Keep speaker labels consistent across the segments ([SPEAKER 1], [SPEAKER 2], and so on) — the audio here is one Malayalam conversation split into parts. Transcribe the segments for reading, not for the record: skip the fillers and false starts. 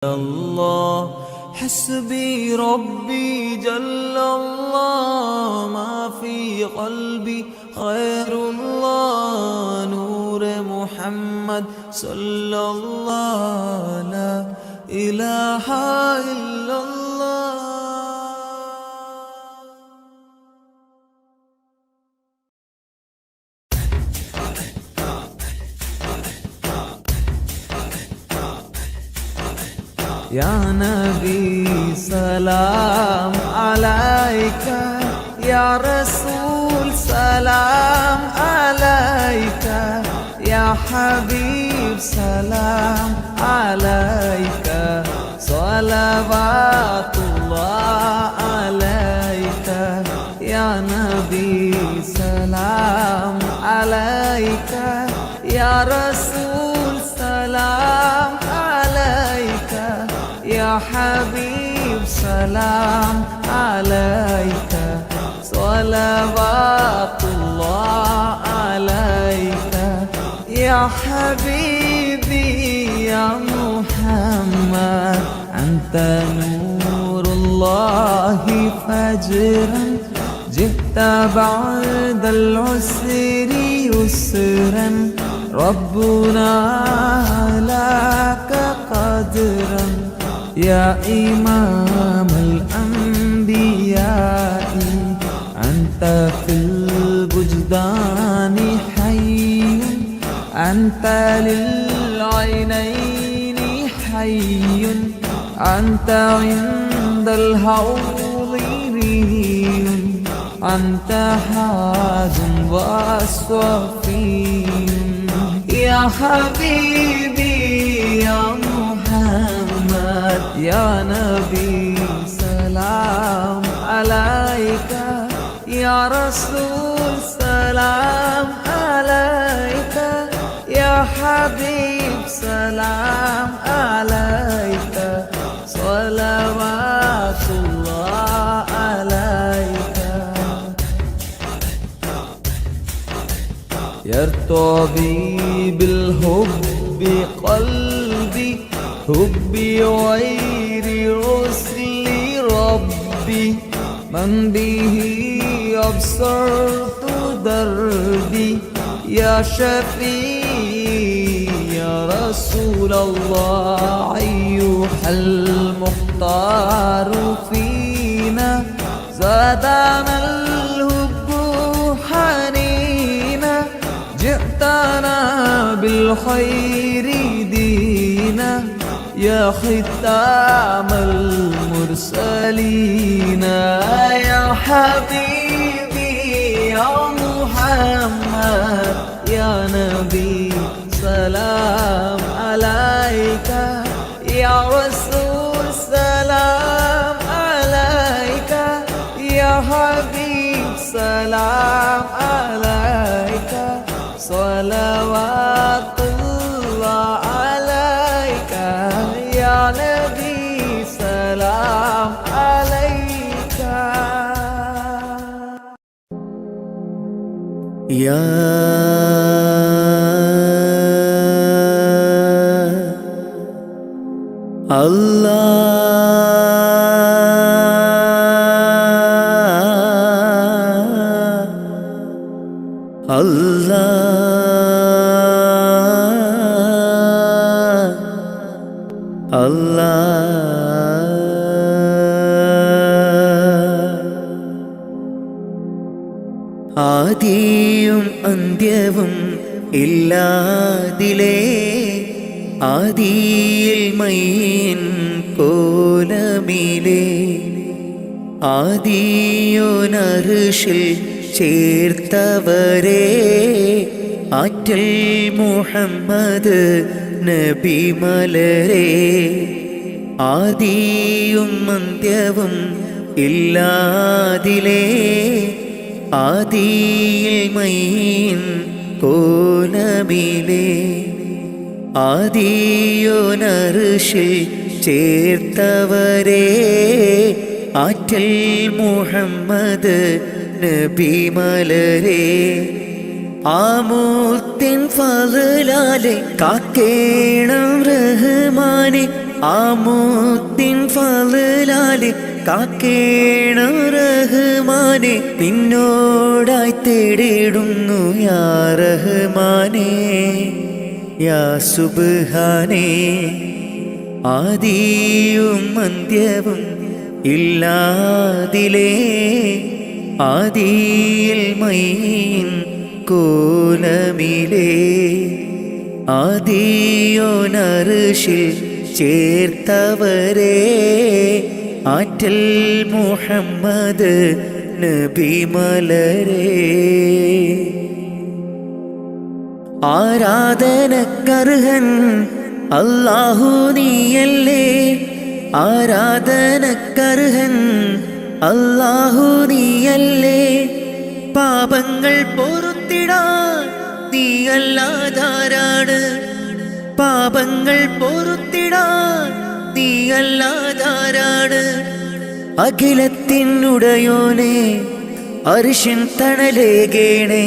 [SPEAKER 1] الله حسبي ربي جل الله ما في قلبي خير الله نور محمد صلى الله لا إله إلا الله. يا نبي سلام عليك، يا رسول سلام عليك، يا حبيب سلام عليك، صلوات الله عليك. يا نبي سلام عليك، يا رسول سلام عليك، يا حبيب سلام عليك، صلوات الله عليك. يا حبيبي يا محمد أنت نور الله فجرا، جئت بعد العسر يسرا، ربنا لك قدرا. يا إمام الأنبياء أنت في الوجدان حي، أنت للعينين حي، أنت عند الحوض ري، أنت حاد وصفي. يا حبيبي يا محمد يا نبي سلام عليك، يا رسول سلام عليك، يا حبيب سلام عليك، صلوات الله عليك. يرتضي بالحب قلبي، حبي غير رسل ربي، من به أبصرت دربي. يا شفيع يا رسول الله أيها المختار فينا، زادنا الحب حنينا، جئتنا بالخير دينا، يا ختام المرسلين. يا حبيبي يا محمد يا نبي سلام عليك، يا رسول سلام عليك، يا حبيب سلام عليك، صلوات الله عليك. يا نبي سلام عليك.
[SPEAKER 2] يا الله الله الله. ആദിയും അന്ത്യവും ഇല്ലാതിലേ, ആദിയിൽ മയ്യൻ കോലമിലേ, ആദിയോനർശിൽ ചേർത്തവരെ, ആറ്റൽ മുഹമ്മദ് നബി മലരെ. ആദിയും അന്ത്യവും ഇല്ലാതിലേ, ആദിയിൽ മയ്യൻ കോലമിലേ, ആദിയോനർശിൽ ചേർത്തവരെ, ആറ്റൽ മുഹമ്മദ് നബി മലരെ. ആമൂത്തിൻ ഫളലാലെ കാക്കേണം റഹ്മാനെ, ആമുത്തിൻ ഫളലാലെ കാക്കേണം റഹ്മാനെ നിന്നോടായി തേടിടുന്നു യാ റഹ്മാനേ യാ സുബ്ഹാനേ ആദിയും അന്ത്യവും ഇല്ലാതിലേ ആദിയിൽ മൈൻ കോലമിലേ ആദിയോനർശിൽ ചേർത്തവരേ ആറ്റൽ മുഹമ്മദ് നബി മലരേ ആരാധനക്കർഹൻ അല്ലാഹു നീയല്ലേ ആരാധനക്കർഹൻ അല്ലാഹു നീയല്ലേ പാപങ്ങൾ പൊറുത്തിടാൻ നീയല്ലാതാരാണ് പാപങ്ങൾ പൊറുത്തിടാൻ നീയല്ലാതാരാണ് അഖിലത്തിനുടയോനെ അർശിൻ തണലേകേണേ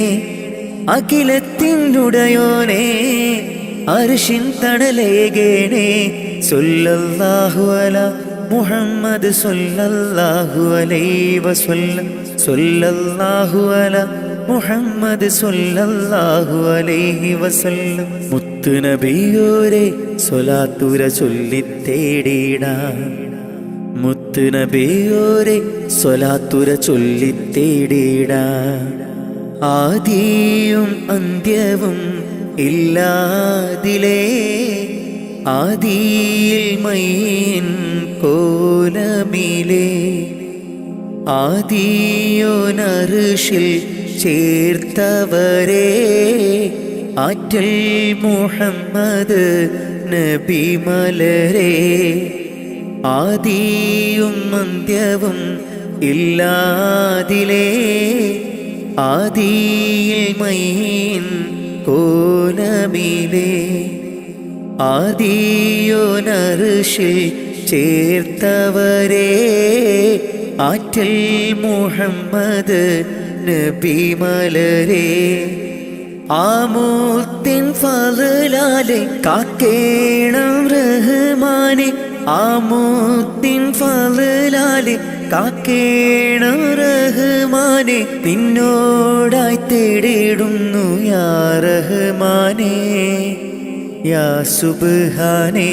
[SPEAKER 2] അഖിലത്തിനുടയോനെ അർശിൻ തണലേകേണേ സല്ലല്ലാഹു അലാ മുഹമ്മദ് സല്ലല്ലാഹു അലൈഹി വസല്ലം സല്ലല്ലാഹു അലാ മുഹമ്മദ് സല്ലല്ലാഹു അലൈഹി വസല്ലം മുത്ത് നബിയോരെ സ്വലാത്തുര ചൊല്ലിത്തേടിടാം മുത്ത് നബിയോരെ സ്വലാത്തുര ചൊല്ലിത്തേടിടാം ആദിയും അന്ത്യവും ഇല്ലാതിലേ ആദിയിൽ മൈൻ കോലമിലേ ആദിയോനർശിൽ ചേർത്തവരേ ആറ്റൽ മുഹമ്മദ് നബി മലരേ ആദിയും അന്ത്യവും ഇല്ലാതിലേ ആദിയിൽ മൈൻ കോലമിലേ ആദിയോനർശിൽ ചേർത്തവരേ ആറ്റൽ മുഹമ്മദ് നബി മലരേ ആമുത്തിൻ ഫളലാലെ കാക്കേണം റഹ്മാനെ ആമുത്തിൻ ഫളലാലെ കാക്കേണം റഹ്മാനെ നിന്നോടായി തേടിടുന്നു യാ റഹ്മാനേ യാ സുബ്ഹാനേ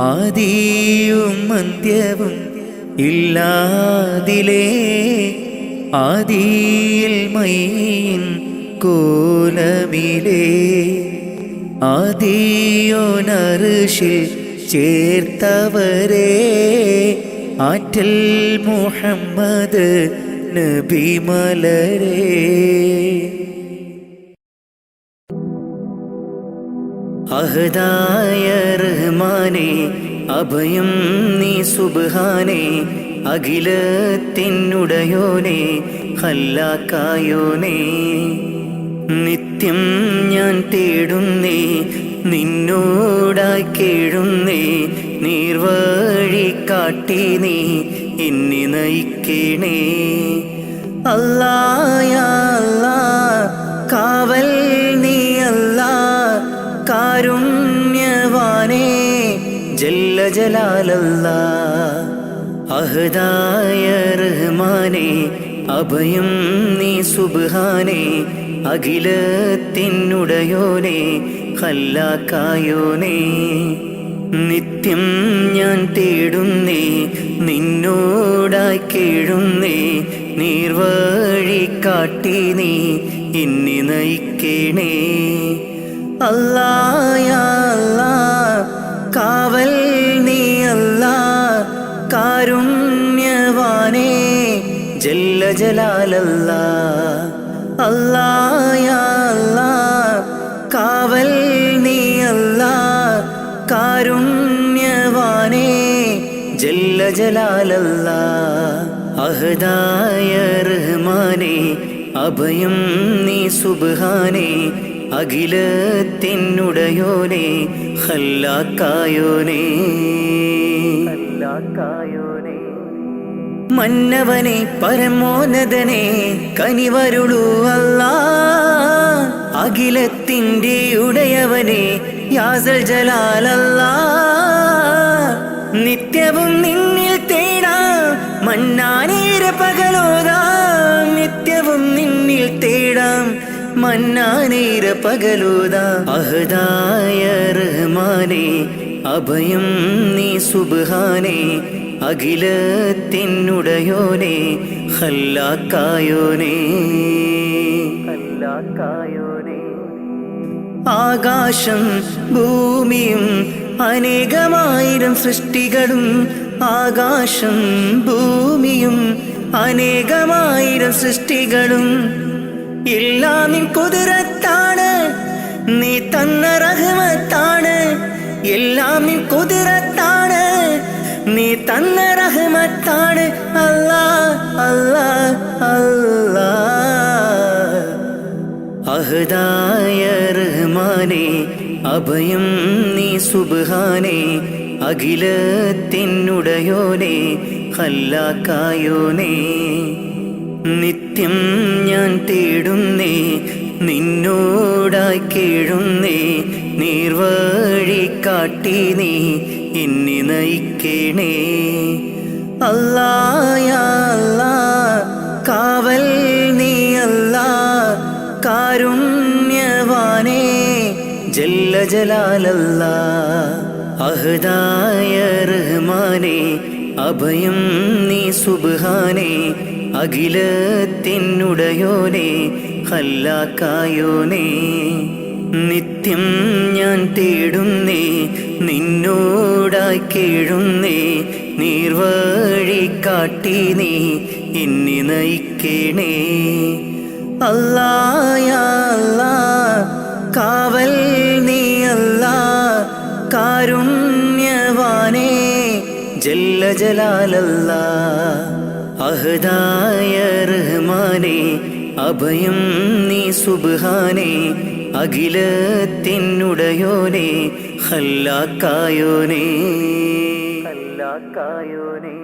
[SPEAKER 2] ആദിയും അന്ത്യവും ഇല്ലാതിലേ ആദിയിൽ മൈൻ കോലമിലേ ആദിയോനർശിൽ ചേർത്തവരേ ആറ്റൽ മുഹമ്മദ് നബി മലരേ അഹദായ റഹ്മാനേ അഭയം നീ സുബ്ഹാനേ അഖിലത്തിനുടയോനെ ഖല്ലാക്കായോനെ നിത്യം ഞാൻ തേടുന്നേ നിന്നോടായി കേഴുന്നേ നീർവഴി കാട്ടി നീ എന്നെ നയിക്കണേ അല്ലാ യാ അല്ലാ കാവൽ നീ അല്ലാ കാരുണ്യവാനേ ജല്ല ജലാലല്ലാ അഹദായ റഹ്മാനേ അഭയം നീ സുബ്ഹാനേ അഖിലത്തിനുടയോനെ ഖല്ലാക്കായോനെ നിത്യം ഞാൻ തേടുന്നേ നിന്നോടായി കേഴുന്നേ നീർവഴി കാട്ടി നീ എന്നെ നയിക്കണേ അല്ലാ യാ അല്ലാ കാവൽ നീ അല്ലാ കാരുണ്യവാനേ ജല്ല ജലാലല്ലാ അല്ലാ യാ അല്ലാ കാവൽ നീ അല്ലാ കാരുണ്യവാനേ ജല്ല ജലാലല്ലാ അഹദായ റഹ്മാനേ അഭയം നീ സുബ്ഹാനേ അഖിലത്തിനുടയോനെ ഖല്ലാക്കായോനെ മന്നവനെ പരമോന്നതനെ കനിവരുളൂ അല്ലാ അഖിലത്തിൻ്റെ ഉടയവനെ യാസൽ ജലാലല്ലാ നിത്യവും നിന്നിൽ തേടാം മന്നാനേര പകലോതാം നിത്യവും നിന്നിൽ തേടാം മന്നാനേര പകലോതാം അഹദായ റഹ്മാനേ അഭയം നീ സുബ്ഹാനേ അഖിലത്തിനുടയോനേ ഖല്ലാക്കായോനേ ആകാശം ഭൂമിയും അനേകമായിരം സൃഷ്ടികളും ആകാശം ഭൂമിയും അനേകമായിരം സൃഷ്ടികളും എല്ലാം നിൻ കുതിരത്താണ് നീ തന്ന റഹ്മത്താണ് എല്ലാം നിൻ കുതിരത്താണ് നീ തന്ന റഹ്മത്താണ് അല്ലാഹ് അല്ലാഹ് അല്ലാഹ് അഹദായ റഹ്മാനേ അഭയം നീ സുബ്ഹാനേ അഖിലത്തിനുടയോനേ ഖല്ലാക്കായോനേ നിത്യം ഞാൻ തേടുന്നേ നിന്നോടായി കേഴുന്നേ നീർവഴി കാട്ടി നീ എന്നെ നയിക്കണേ അല്ലാഹ് യാ അല്ലാഹ് കാവൽ നീ അല്ലാഹ് കാരുണ്യവാനേ ജല്ല ജലാലല്ലാഹ് അഹദായ റഹ്മാനേ അഭയം നീ സുബ്ഹാനേ അഖിലത്തിനുടയോനേ ഖല്ലാക്കായോനേ നിത്യം ഞാൻ തേടുന്നേ നിന്നോടായി കേഴുന്നേ നീർവഴി കാട്ടി നീ എന്നെ നയിക്കണേ അല്ലാഹ് യാ അല്ലാഹ് കാവൽ നീ അല്ലാഹ് കാരുണ്യവാനേ ജല്ല ജലാലല്ലാഹ് അഹദായ റഹ്മാനേ അഭയം നീ സുബ്ഹാനേ അഖിലത്തിനുടയോനേ ഖല്ലാക്കായോനേ ഖല്ലാക്കായോനേ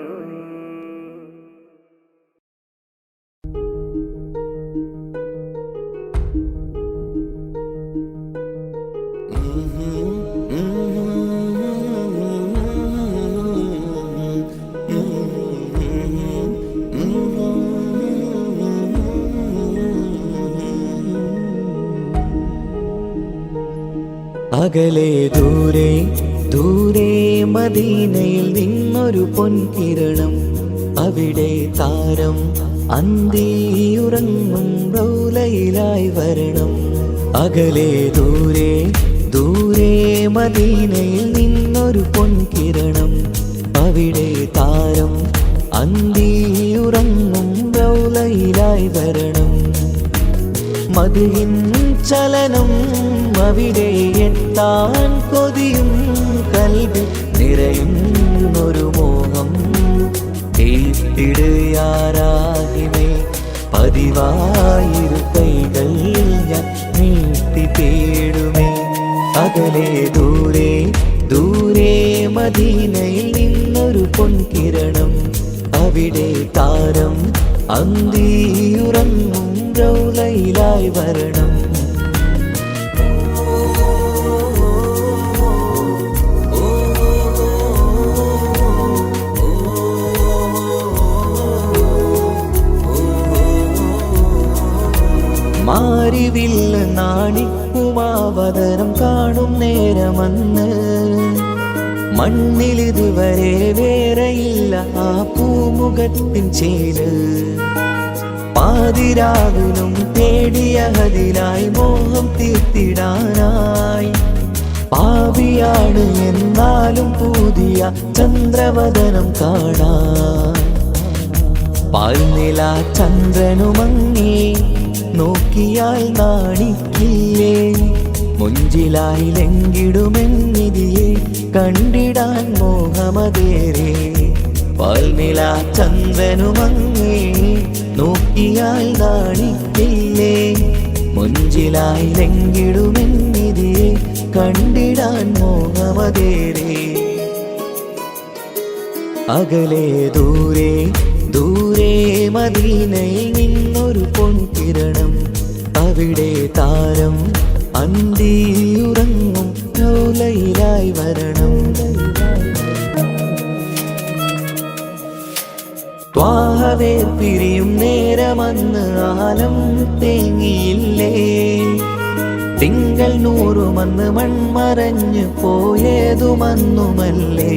[SPEAKER 1] അകലെ ദൂരെ ദൂരെ മദീനയിൽ നിന്നൊരു പൊൻകിരണം അവിടെ താരം അന്തിയുറങ്ങും റൗലയിലായി വരണം അകലെ ദൂരെ ദൂരെ മദീനയിൽ നിന്നൊരു പൊൻകിരണം അവിടെ താരം അന്തിയുറങ്ങും റൗലയിലായി വരണം മദിഹിൻ ചലനം അവിടെ എത്താൻ കൊതിയും കൽബിൽ നിറയുന്നൊരു മോഹം ഏറ്റിടുയാരാഹിമേ പതിവായിരു കൈകൾ ഞാൻ നീട്ടി തേടുമേ അകലെ ദൂരെ ദൂരെ മദീനയിൽ നിന്നൊരു പൊൻകിരണം അവിടെ താരം അന്തിയുറങ്ങും റൗലയിലായി വരണം മാരിവില്ല നാണിക്കുമാവതരം കാണും നേരമന്ന് മണ്ണിലിതുവരെ വേറെയില്ല ആ പൂമുഖത്തിൻ ചേര് പാതിരാവിലും തേടിയ ഹദിലായി മോഹം തീർത്തിടാനായി പാപിയാണ് എന്നാലും പുതിയ ചന്ദ്രവദനം കാണാൻ പാൽനില ചന്ദ്രനുമങ്ങി നോക്കിയാൽ നാണിക്കില്ലേ മുഞ്ചിലായി ലംഘിടുമെന്നിതിയെ കണ്ടിടാൻ മോഹമതേരെ പാൽനില ചന്ദ്രനുമങ്ങി നോക്കിയാൽ നാണിക്കില്ലേ മുഞ്ചിലായി ലംഘിടുമെന്നിതിയെ കണ്ടിടാൻ മോഹമതേരെ അകലെ ദൂരെ ദൂരെ മദീനയിൽ നിന്നൊരു പൊൻകിരണം അവിടെ താരം അന്തിയുറങ്ങും റൗലയിലായി വരണം ത്വാഹവേ പിരിയും നേരമന്ന് ആലം തേങ്ങിയില്ലേ. തിങ്കൾ നൂറുമന്ന് മൺമറഞ്ഞു പോയതുമന്നുമല്ലേ.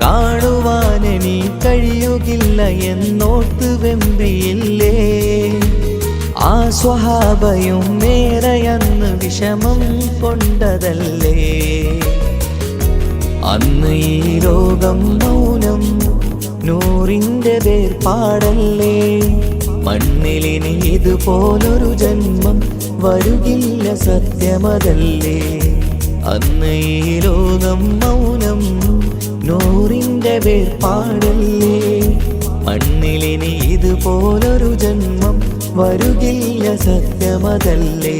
[SPEAKER 1] കാണുവാനെനി കഴിയുകില്ല എന്നോർത്ത് വെമ്പിയില്ലേ. ആ സ്വഹാബയും മേറയന്ന് വിഷമം കൊണ്ടതല്ലേ. അന്ന് ഈ ലോകം മൗനം നൂറിൻ്റെ വേർപാടല്ലേ. മണ്ണിലിനി ഇതുപോലൊരു ജന്മം വരുകില്ല സത്യമതല്ലേ. അന്ന് ഈ ലോകം മൗനം നൂറിൻ്റെ വേർപാടല്ലേ. മണ്ണിലിനി ഇതുപോലൊരു ജന്മം വരുകില്ല സത്യമതല്ലേ.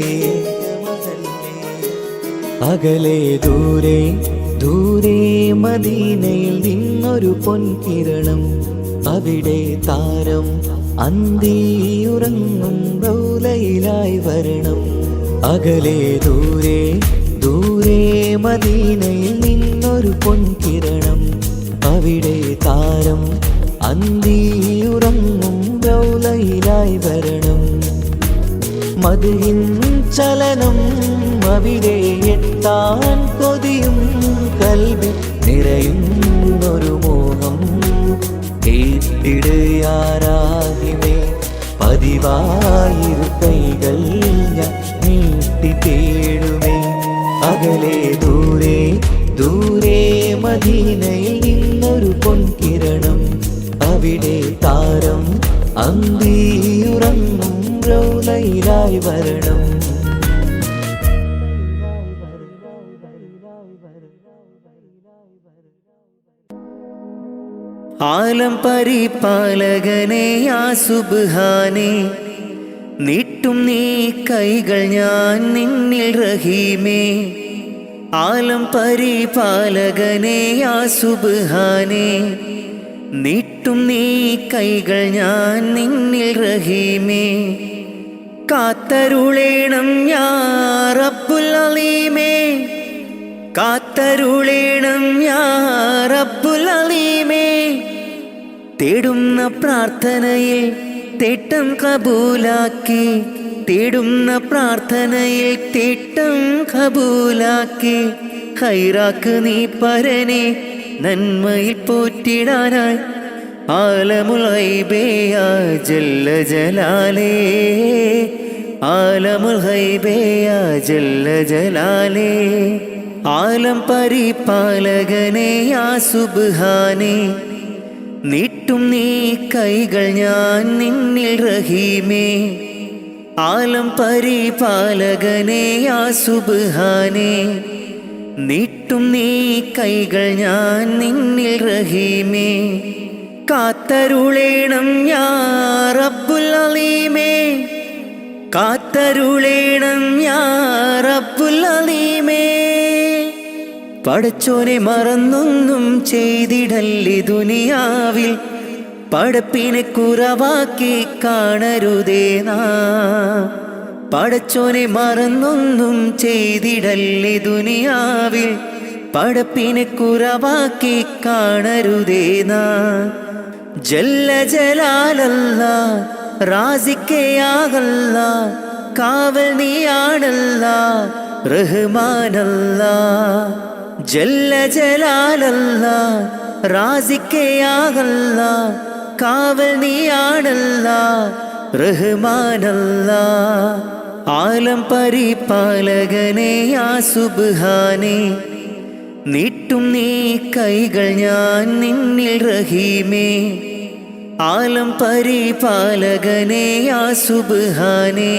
[SPEAKER 1] അകലെ ദൂരെ ദൂരെ മദീനയിൽ നിന്നൊരു പൊൻകിരണം. അവിടെ താരം അന്തിയുറങ്ങും റൗലയിലായി വരണം. അകലെ ദൂരെ ദൂരെ മദീനയിൽ നിന്നൊരു പൊൻകിരണം. അവിടെ താരം അന്തിയുറങ്ങും റൗലയിലായി വരണം. മദ്ഹിൻ ചലനം അവിടെ എത്താൻ കൊതിയും കൽബിൽ നിറയുന്നൊരു മോഹം. കേട്ടിടയാരാഹിമേ പതിവായിരു കൈകൾ ഞാൻ നീട്ടി തേടുമേ. അകലെ ദൂരെ ദൂരെ മദീനയിൽ നിന്നൊരു പൊൻകിരണം. അവിടെ താരം അന്തിയുറങ്ങും റൗലയിലായി വരണം.
[SPEAKER 2] ആലം പരിപാലകനെ യാ സുബ്ഹാനേ, നീട്ടും നീ കൈകൾ ഞാൻ നിന്നിൽ റഹീമേ. ആലം പരിപാലകനെ യാ സുബ്ഹാനേ, നീട്ടും നീ കൈകൾ ഞാൻ നിന്നിൽ റഹീമേ. കാത്തരുളേണം യാ റബ്ബുൽ അലീമേ, കാത്തരുളേണം യാ റബ്ബുൽ അലീമേ. തേടുന്ന പ്രാർത്ഥനയിൽ തേട്ടം കബൂലാക്കി, തേടുന്ന പ്രാർത്ഥനയിൽ തേട്ടം കബൂലാക്കി. ഖൈറാക്ക് നീ പരനെ നന്മയിൽ പോറ്റിടാനായി. ആലമുൽ ഗൈബേ യാ ജല്ല ജലാലേ, ആലമുൽ ഗൈബേ യാ ജല്ല ജലാലേ. ആലം പരിപാലകനെ യാ സുബ്ഹാനേ, നീട്ടും നീ കൈകൾ ഞാൻ നിന്നിൽ റഹീമേ. ആലം പരിപാലകനെ യാ സുബ്ഹാനേ, നീട്ടും നീ കൈകൾ ഞാൻ നിന്നിൽ റഹീമേ. കാത്തരുളേണം യാ റബ്ബുൽ അലീമേ, കാത്തരുളേണം യാ റബ്ബുൽ അലീമേ. പടച്ചോനെ മറന്നൊന്നും ചെയ്തിടല്ലേ ദുനിയാവിൽ, പടപ്പിനെ കുറവാക്കി കാണരുതേ നാം. പടച്ചോനെ മറന്നൊന്നും ചെയ്തിടല്ലേ ദുനിയാവിൽ, പടപ്പിനെ കുറവാക്കി കാണരുതേ നാം. ജല്ല ജലാലല്ലാ റാസിക്കയാകല്ലാ, കാവൽ നീയാണല്ലാ റഹ്മാനല്ലാ. ജല്ല ജലാലല്ലാ റാസിക്കയാകല്ലാ, കാവൽ നീയാണല്ലാ റഹ്മാനല്ലാ. ആലം പരിപാലകനെ യാ സുബ്ഹാനേ, നീട്ടും നീ കൈകൾ ഞാൻ നിന്നിൽ റഹീമേ. ആലം പരിപാലകനെ യാ സുബ്ഹാനേ,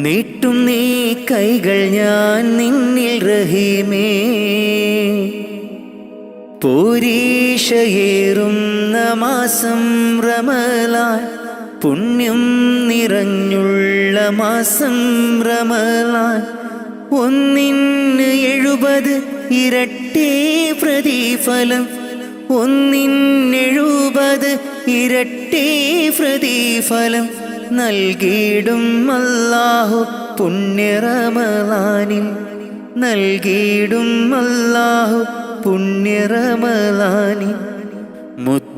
[SPEAKER 2] നീട്ടും നീ കൈകൾ ഞാൻ നിന്നിൽ റഹീമേ. പോരീഷയേറുന്ന മാസം റമളാൻ, പുണ്യം നിറഞ്ഞുള്ള മാസം റമളാൻ. 170 ഇരട്ടി പ്രതിഫലം, 170 ഇരട്ടി പ്രതിഫലം നൽകിയിടും അല്ലാഹു പുണ്യ റമളാനിൽ, നൽകിയിടും അല്ലാഹു പുണ്യ റമളാനിൽ.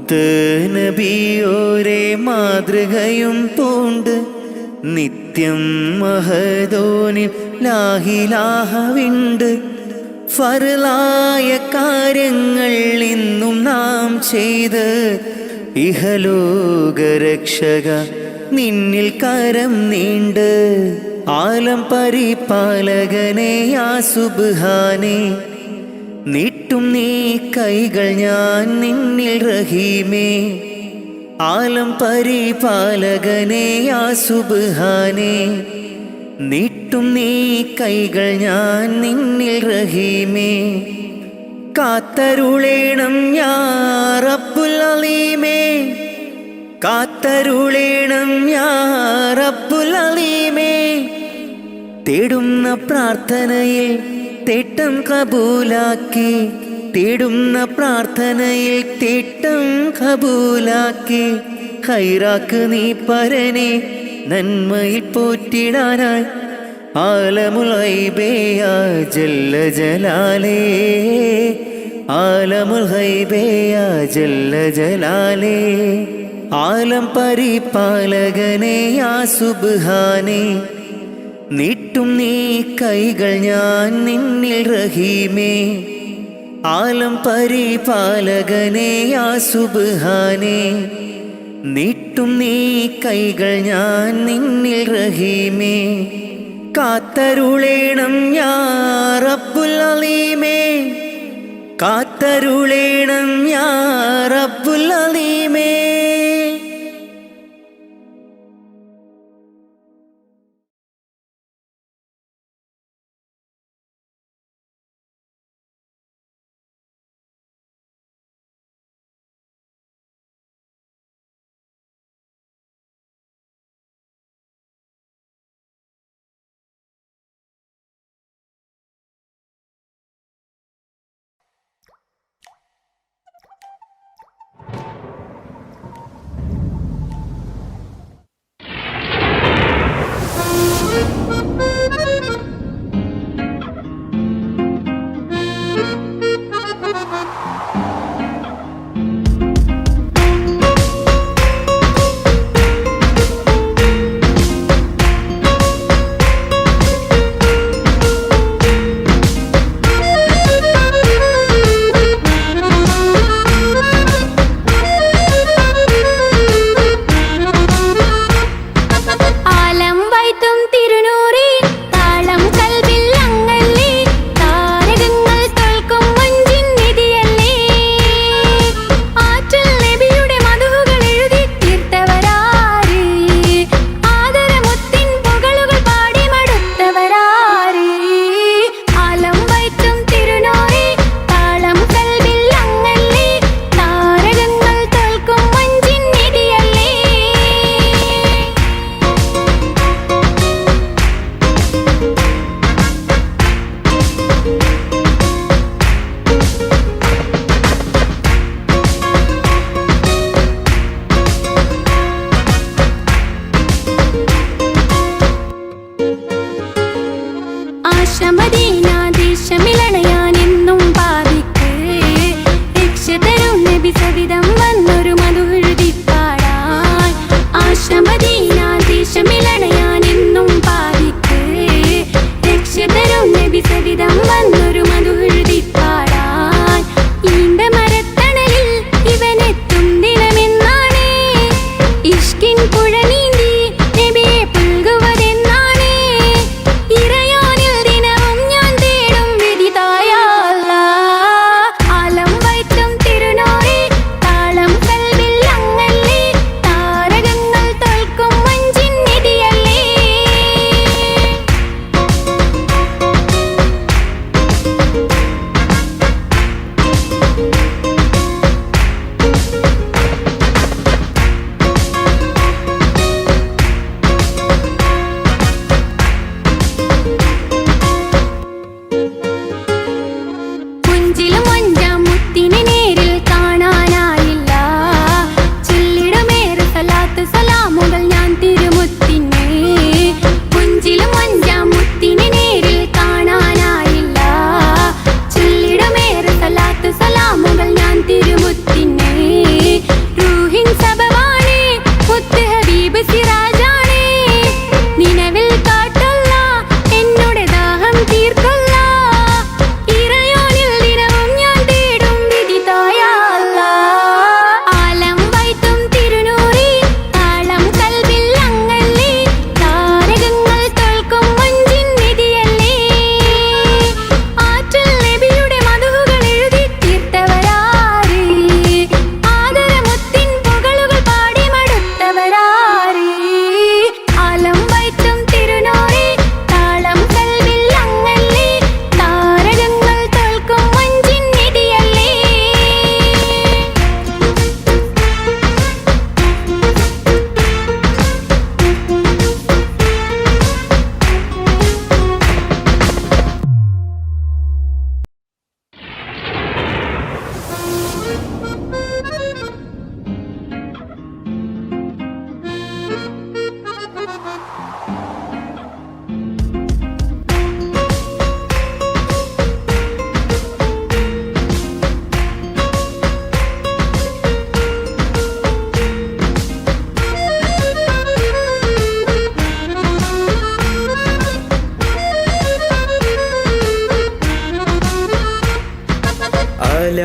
[SPEAKER 2] മുത്ത് നബിയോരെ മാതൃകയും പൂണ്ട് നിത്യം മഹദോനിൽ ലാഹിലാഹവിണ്ട്. ഫർലായ കാര്യങ്ങൾ ഇന്നും നാം ചെയ്ത് ഇഹലോകരക്ഷക നിന്നിൽ കരം നീണ്ട്. ആലം പരിപാലകനെ യാ സുബ്ഹാനേ, നീട്ടും നീ കൈകൾ ഞാൻ നിന്നിൽ റഹീമേ. ആലം പരിപാലകനെ യാ സുബ്ഹാനേ, നീട്ടും നീ കൈകൾ ഞാൻ നിന്നിൽ റഹീമേ. കാത്തരുളേണം യാ റബ്ബുൽ അലീമേ, കാത്തരുളേണം യാ റബ്ബുൽ അലീമേ. തേടുന്ന പ്രാർത്ഥനയിൽ തേട്ടം കബൂലാക്കി, തേടുന്ന പ്രാർത്ഥനയിൽ തേട്ടം കബൂലാക്കി. ഖൈറാക്ക് നീ പരനെ നന്മയിൽ പോറ്റിടാനായി. ആലമുൽ ഗൈബേ യാ ജല്ല ജലാലേ, ആലമുൽ ഗൈബേ യാ ജല്ല ജലാലേ. ആലം പരിപാലകനെ യാ സുബ്ഹാനേ, നീട്ടും നീ കൈകൾ ഞാൻ നിന്നിൽ റഹീമേ. ആലം പരിപാലകനെ യാ സുബ്ഹാനേ, നീട്ടും നീ കൈകൾ ഞാൻ നിന്നിൽ റഹീമേ. കാത്തരുളേണം യാ റബ്ബുൽ അലീമേ, കാത്തരുളേണം യാ റബ്ബുൽ അലീമേ.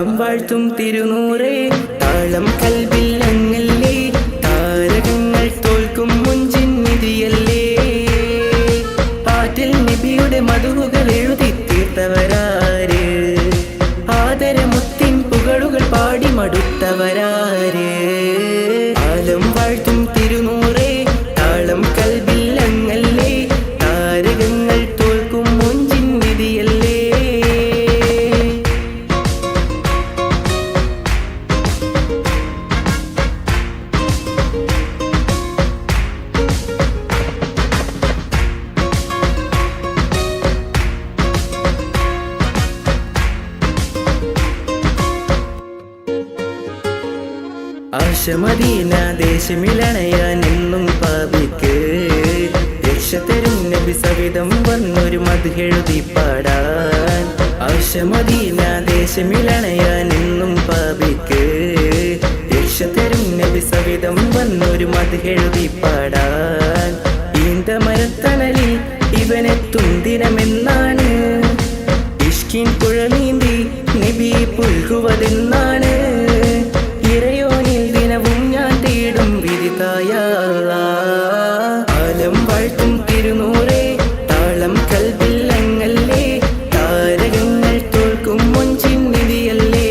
[SPEAKER 2] ആലം വാഴ്ത്തും തിരുനൂറേ താളം കൽവിൽ അങ്ങല്ലേ താരകങ്ങൾ തോൽക്കും മുഞ്ചിൻ നിധിയല്ലേ പാറ്റിൽ നബിയുടെ മധുവുകൾ എഴുതി തീർത്തവരാര് ആദരമുത്തിൻ പുകളുകൾ പാടി മടുത്തവരാര് ആലം വാഴ്ത്തും തിരുനൂറേ താളം കൽവിൽ അങ്ങല്ലേ താരകങ്ങൾ തോൽക്കും മുഞ്ചിൻ നിധിയല്ലേ ആശമദീന ദേശമിലണയാൻ എന്നും പാപിക്ക് രക്ഷ തരും നബി സവിധം വന്നൊരു മദ്ഹെഴുതി പാടാൻ ആശമദീന ദേശമിലണയാൻ എന്നും പാപിക്ക് രക്ഷ തരും നബി സവിധം വന്നൊരു മദ്ഹെഴുതി പാടാൻ ഈന്തമരത്തണലിൽ ഇവനെത്തും ദിനമെന്നാണ് ഇഷ്കിൻ പുഴ നീന്തി നബി പുൽകുവതെന്നാണ് ഇറയോനിൽ ദിനവും ഞാൻ തേടും വിധിതായ ആലം വാഴ്ത്തും തിരുനൂറേ താളം കൽവിൽ അങ്ങല്ലേ താരകങ്ങൾ തോൽക്കും മുഞ്ചിൻ നിധിയല്ലേ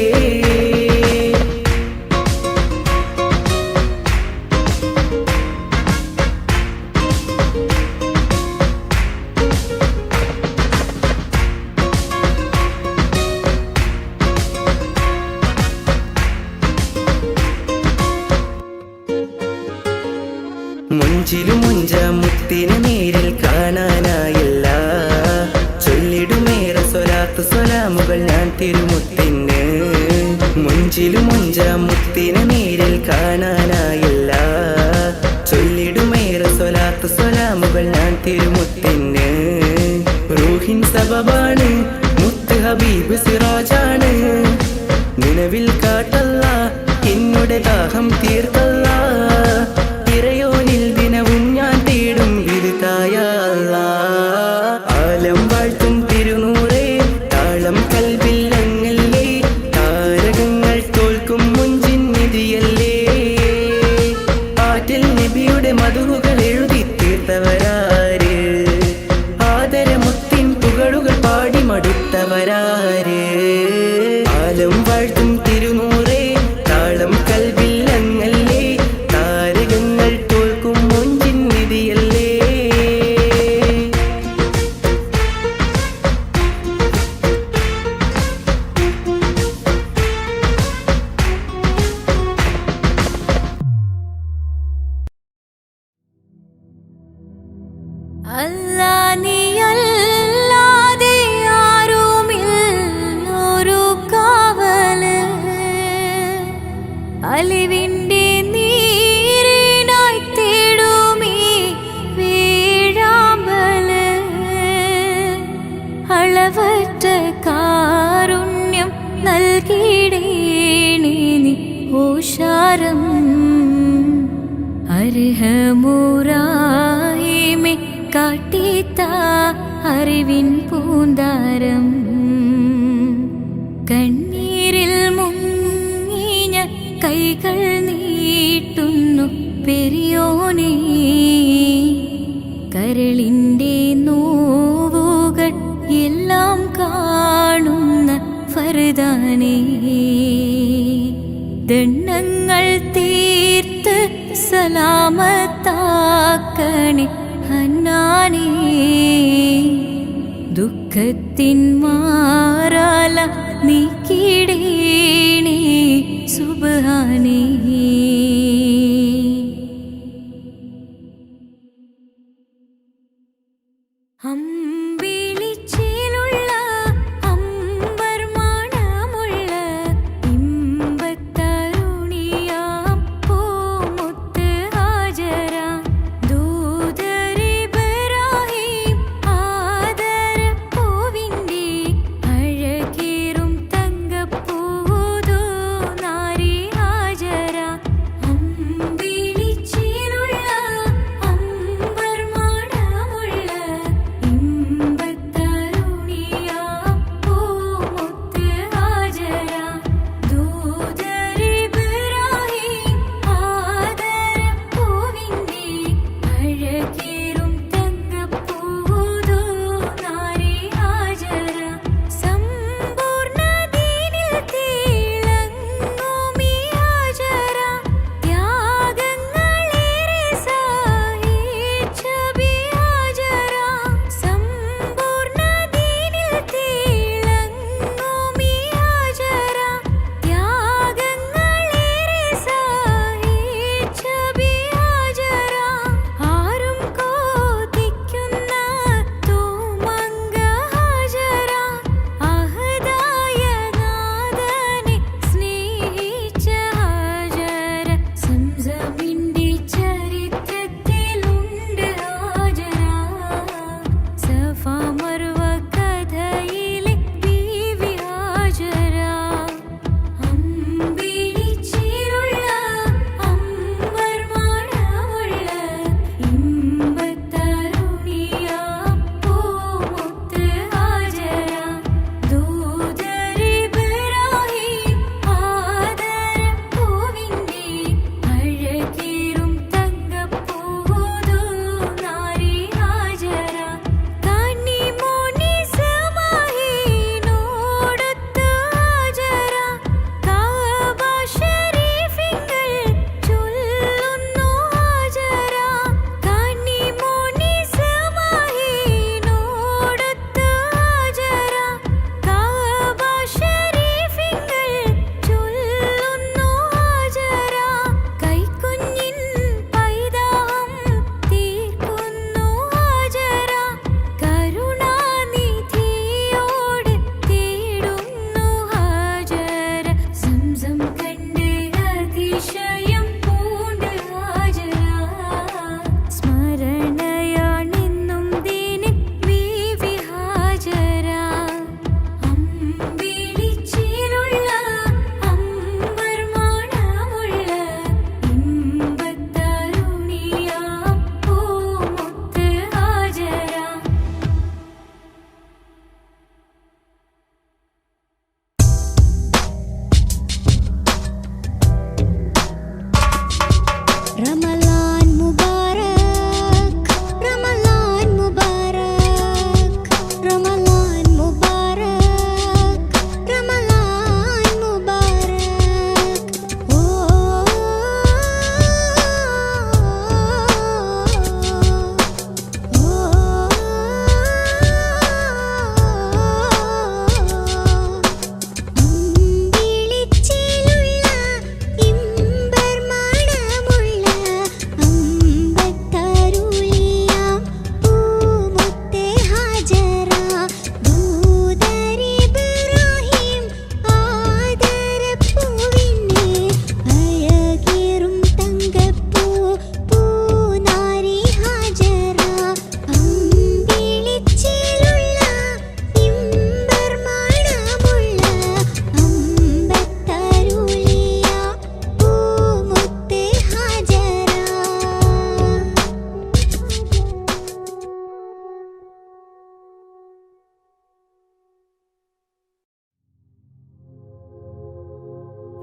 [SPEAKER 2] മുഞ്ചിലും മുഞ്ച മുത്തിനെ നേരിൽ കാണാനായില്ല ചൊല്ലിടുമേറെ സ്വലാത്ത് സ്വലാമുകൾ ഞാൻ തിരുമുത്തിന് മുഞ്ചിലും മുഞ്ച മുത്തിനെ നേരിൽ കാണാനായില്ല ചൊല്ലിടുമേറെ സ്വലാത്ത് സ്വലാമുകൾ ഞാൻ തിരുമുത്തിന് റൂഹിൻ സബബാണ് മുത്ത് ഹബീബ് സിറാജാണ് നിലവിൽ കാട്ടല്ല എന്നുടെ ദാഹം തീർത്തല്ല ഇറയോനിൽ ദിനവും ഞാൻ തേടും വിരുതായ ആലം വാഴ്ത്തും തിരുനൂറേ താളം കൽവിൽ അങ്ങല്ലേ താരകങ്ങൾ തോൽക്കും മുഞ്ചിൻ നിധിയല്ലേ പാറ്റിൽ നബിയുടെ മധുവുകൾ എഴുതി തീർത്തവരാര് ആദരമുത്തിൻ പുകളുകൾ പാടി മടുത്തവരാര് ആലം വാഴ്ത്തും തിരുനൂറേ താളം കൽവിൽ അങ്ങല്ലേ താരകങ്ങൾ തോൽക്കും മുഞ്ചിൻ നിധിയല്ലേ
[SPEAKER 3] അല്ലാ നീയല്ലാതെ ആരുമില്ലൊരു കാവല് അലിവിൻ്റെ നീരിനായി തേടുമീ വീഴാമ്പല് അളവറ്റ കാരുണ്യം നൽകിടേണി നീ ഓഷാരം അർഹമുറാഹിമേ കാട്ടിത്ത അറിവിൻ പൂന്താരം കണ്ണീരിൽ മുങ്ങിഞ്ഞ കൈകൾ നീട്ടുന്നു പെരിയോനേ കരളിൻ്റെ നോവുകൾ എല്ലാം കാണുന്ന ഫർദാനേ ദണ്ണങ്ങൾ തീർത്ത് സലാമത്താക്കണേ ഹന്നാനേ ദുഃഖത്തിൻ മാറാല നീക്കിടേണേ സുബ്ഹാനേ അമ്പിളിച്ചേലുള്ള അമ്പർ മണമുള്ള ഇമ്പത്തരുണിയാം പൂമുത്ത് ഹാജര ദൂതരിബ്രാഹിം ആദര പൂവിൻ്റെ അഴകേറും തങ്ക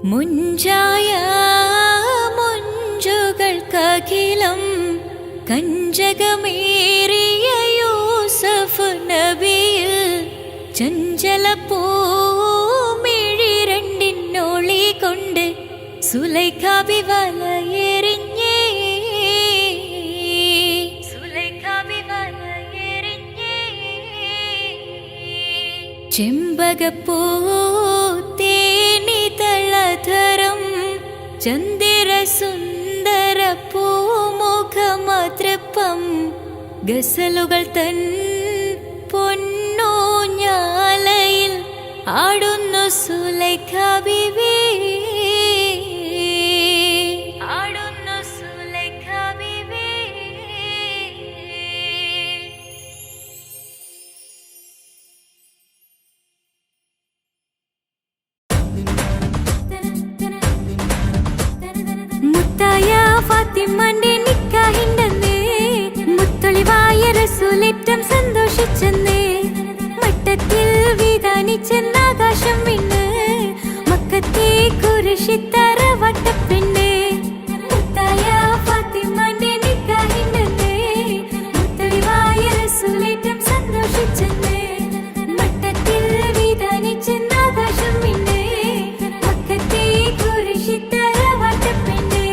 [SPEAKER 3] മുഞ്ചായ മുഞ്ചുകൾക്കഖിലം കഞ്ചകമേറിയ യൂസഫ് നബിയിൽ ചഞ്ചല പൂമിഴി രണ്ടിനൊളി കൊണ്ട് സുലൈഖാബി വലയെറിഞ്ഞേ ചെമ്പകപ്പൂ തേനിതളധരം ചന്ദിര സുന്ദര പൂമുഖമാതൃപ്പം ഗസലുകൾ തൻ പൊന്നൂഞ്ഞാലയിൽ ആടുന്നു സുലൈഖ ബീവി ആടുന്നു സുലൈഖ ബീവി. മുത്തായ ഫാത്തിമന്റെ നിക്കാഹിണ്ടെന്ന് മുത്തൊളിവായ റസൂലേറ്റം സന്തോഷിച്ചെന്ന് മട്ടത്തിൽ വിധാനിച്ചെന്ന് ആകാശം വിണ്ണ് മക്കത്തെ കുരിശിത്തറ വട്ടപ്പെണ്ണ്. മുത്തായ ഫാത്തിമന്റെ നിക്കാഹിണ്ടെന്ന് മുത്തൊളിവായ റസൂലേറ്റം സന്തോഷിച്ചെന്ന് മട്ടത്തിൽ വിധാനിച്ചെന്ന് ആകാശം വിണ്ണ് മക്കത്തെ കുരിശിത്തറ വട്ടപ്പെണ്ണ്.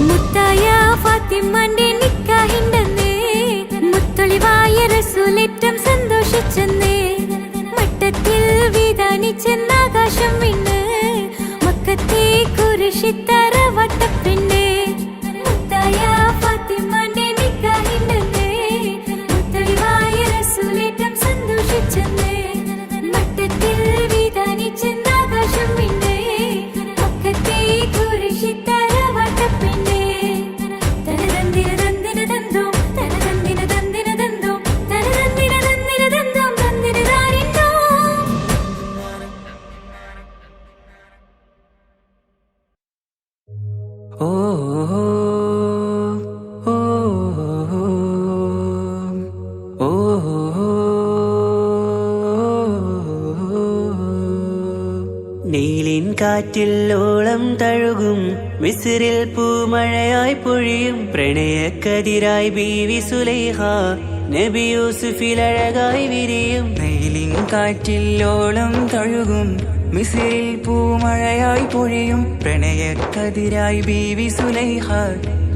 [SPEAKER 3] മുത്തായ ഫാത്തിമന്റെ നിക്കാഹിണ്ടെന്ന് മുത്തൊളിവായ റസൂലേറ്റം സന്തോഷിച്ചെന്ന് മട്ടത്തിൽ വിധാനിച്ചെന്ന് ആകാശം വിണ്ണ് മക്കത്തെ കുരിശിത്തറ വട്ടപ്പെണ്ണ്. മുത്തായ ഫാത്തിമന്റെ നിക്കാഹിണ്ടെന്ന് മുത്തൊളിവായ റസൂലേറ്റം സന്തോഷിച്ചെന്ന് മട്ടത്തിൽ വിധാനിച്ചെന്ന് ആകാശം വിണ്ണ് മക്കത്തെ കുരിശിത്തറ വട്ടപ്പെണ്ണ്.
[SPEAKER 2] നീലിൻ കാറ്റിൽ ഓളം തഴുകും മിസ്രിൽ പൂമഴയായി പൊഴിയും പ്രണയക്കതിരായി ബീവി സുലൈഖ നബി യൂസുഫിലഴകായി വിരിയും.
[SPEAKER 4] നീലിൻ കാറ്റിൽ ഓളം തഴുകും മിസ്രിൽ പൂമഴയായി പൊഴിയും പ്രണയക്കതിരായി ബീവി സുലൈഖ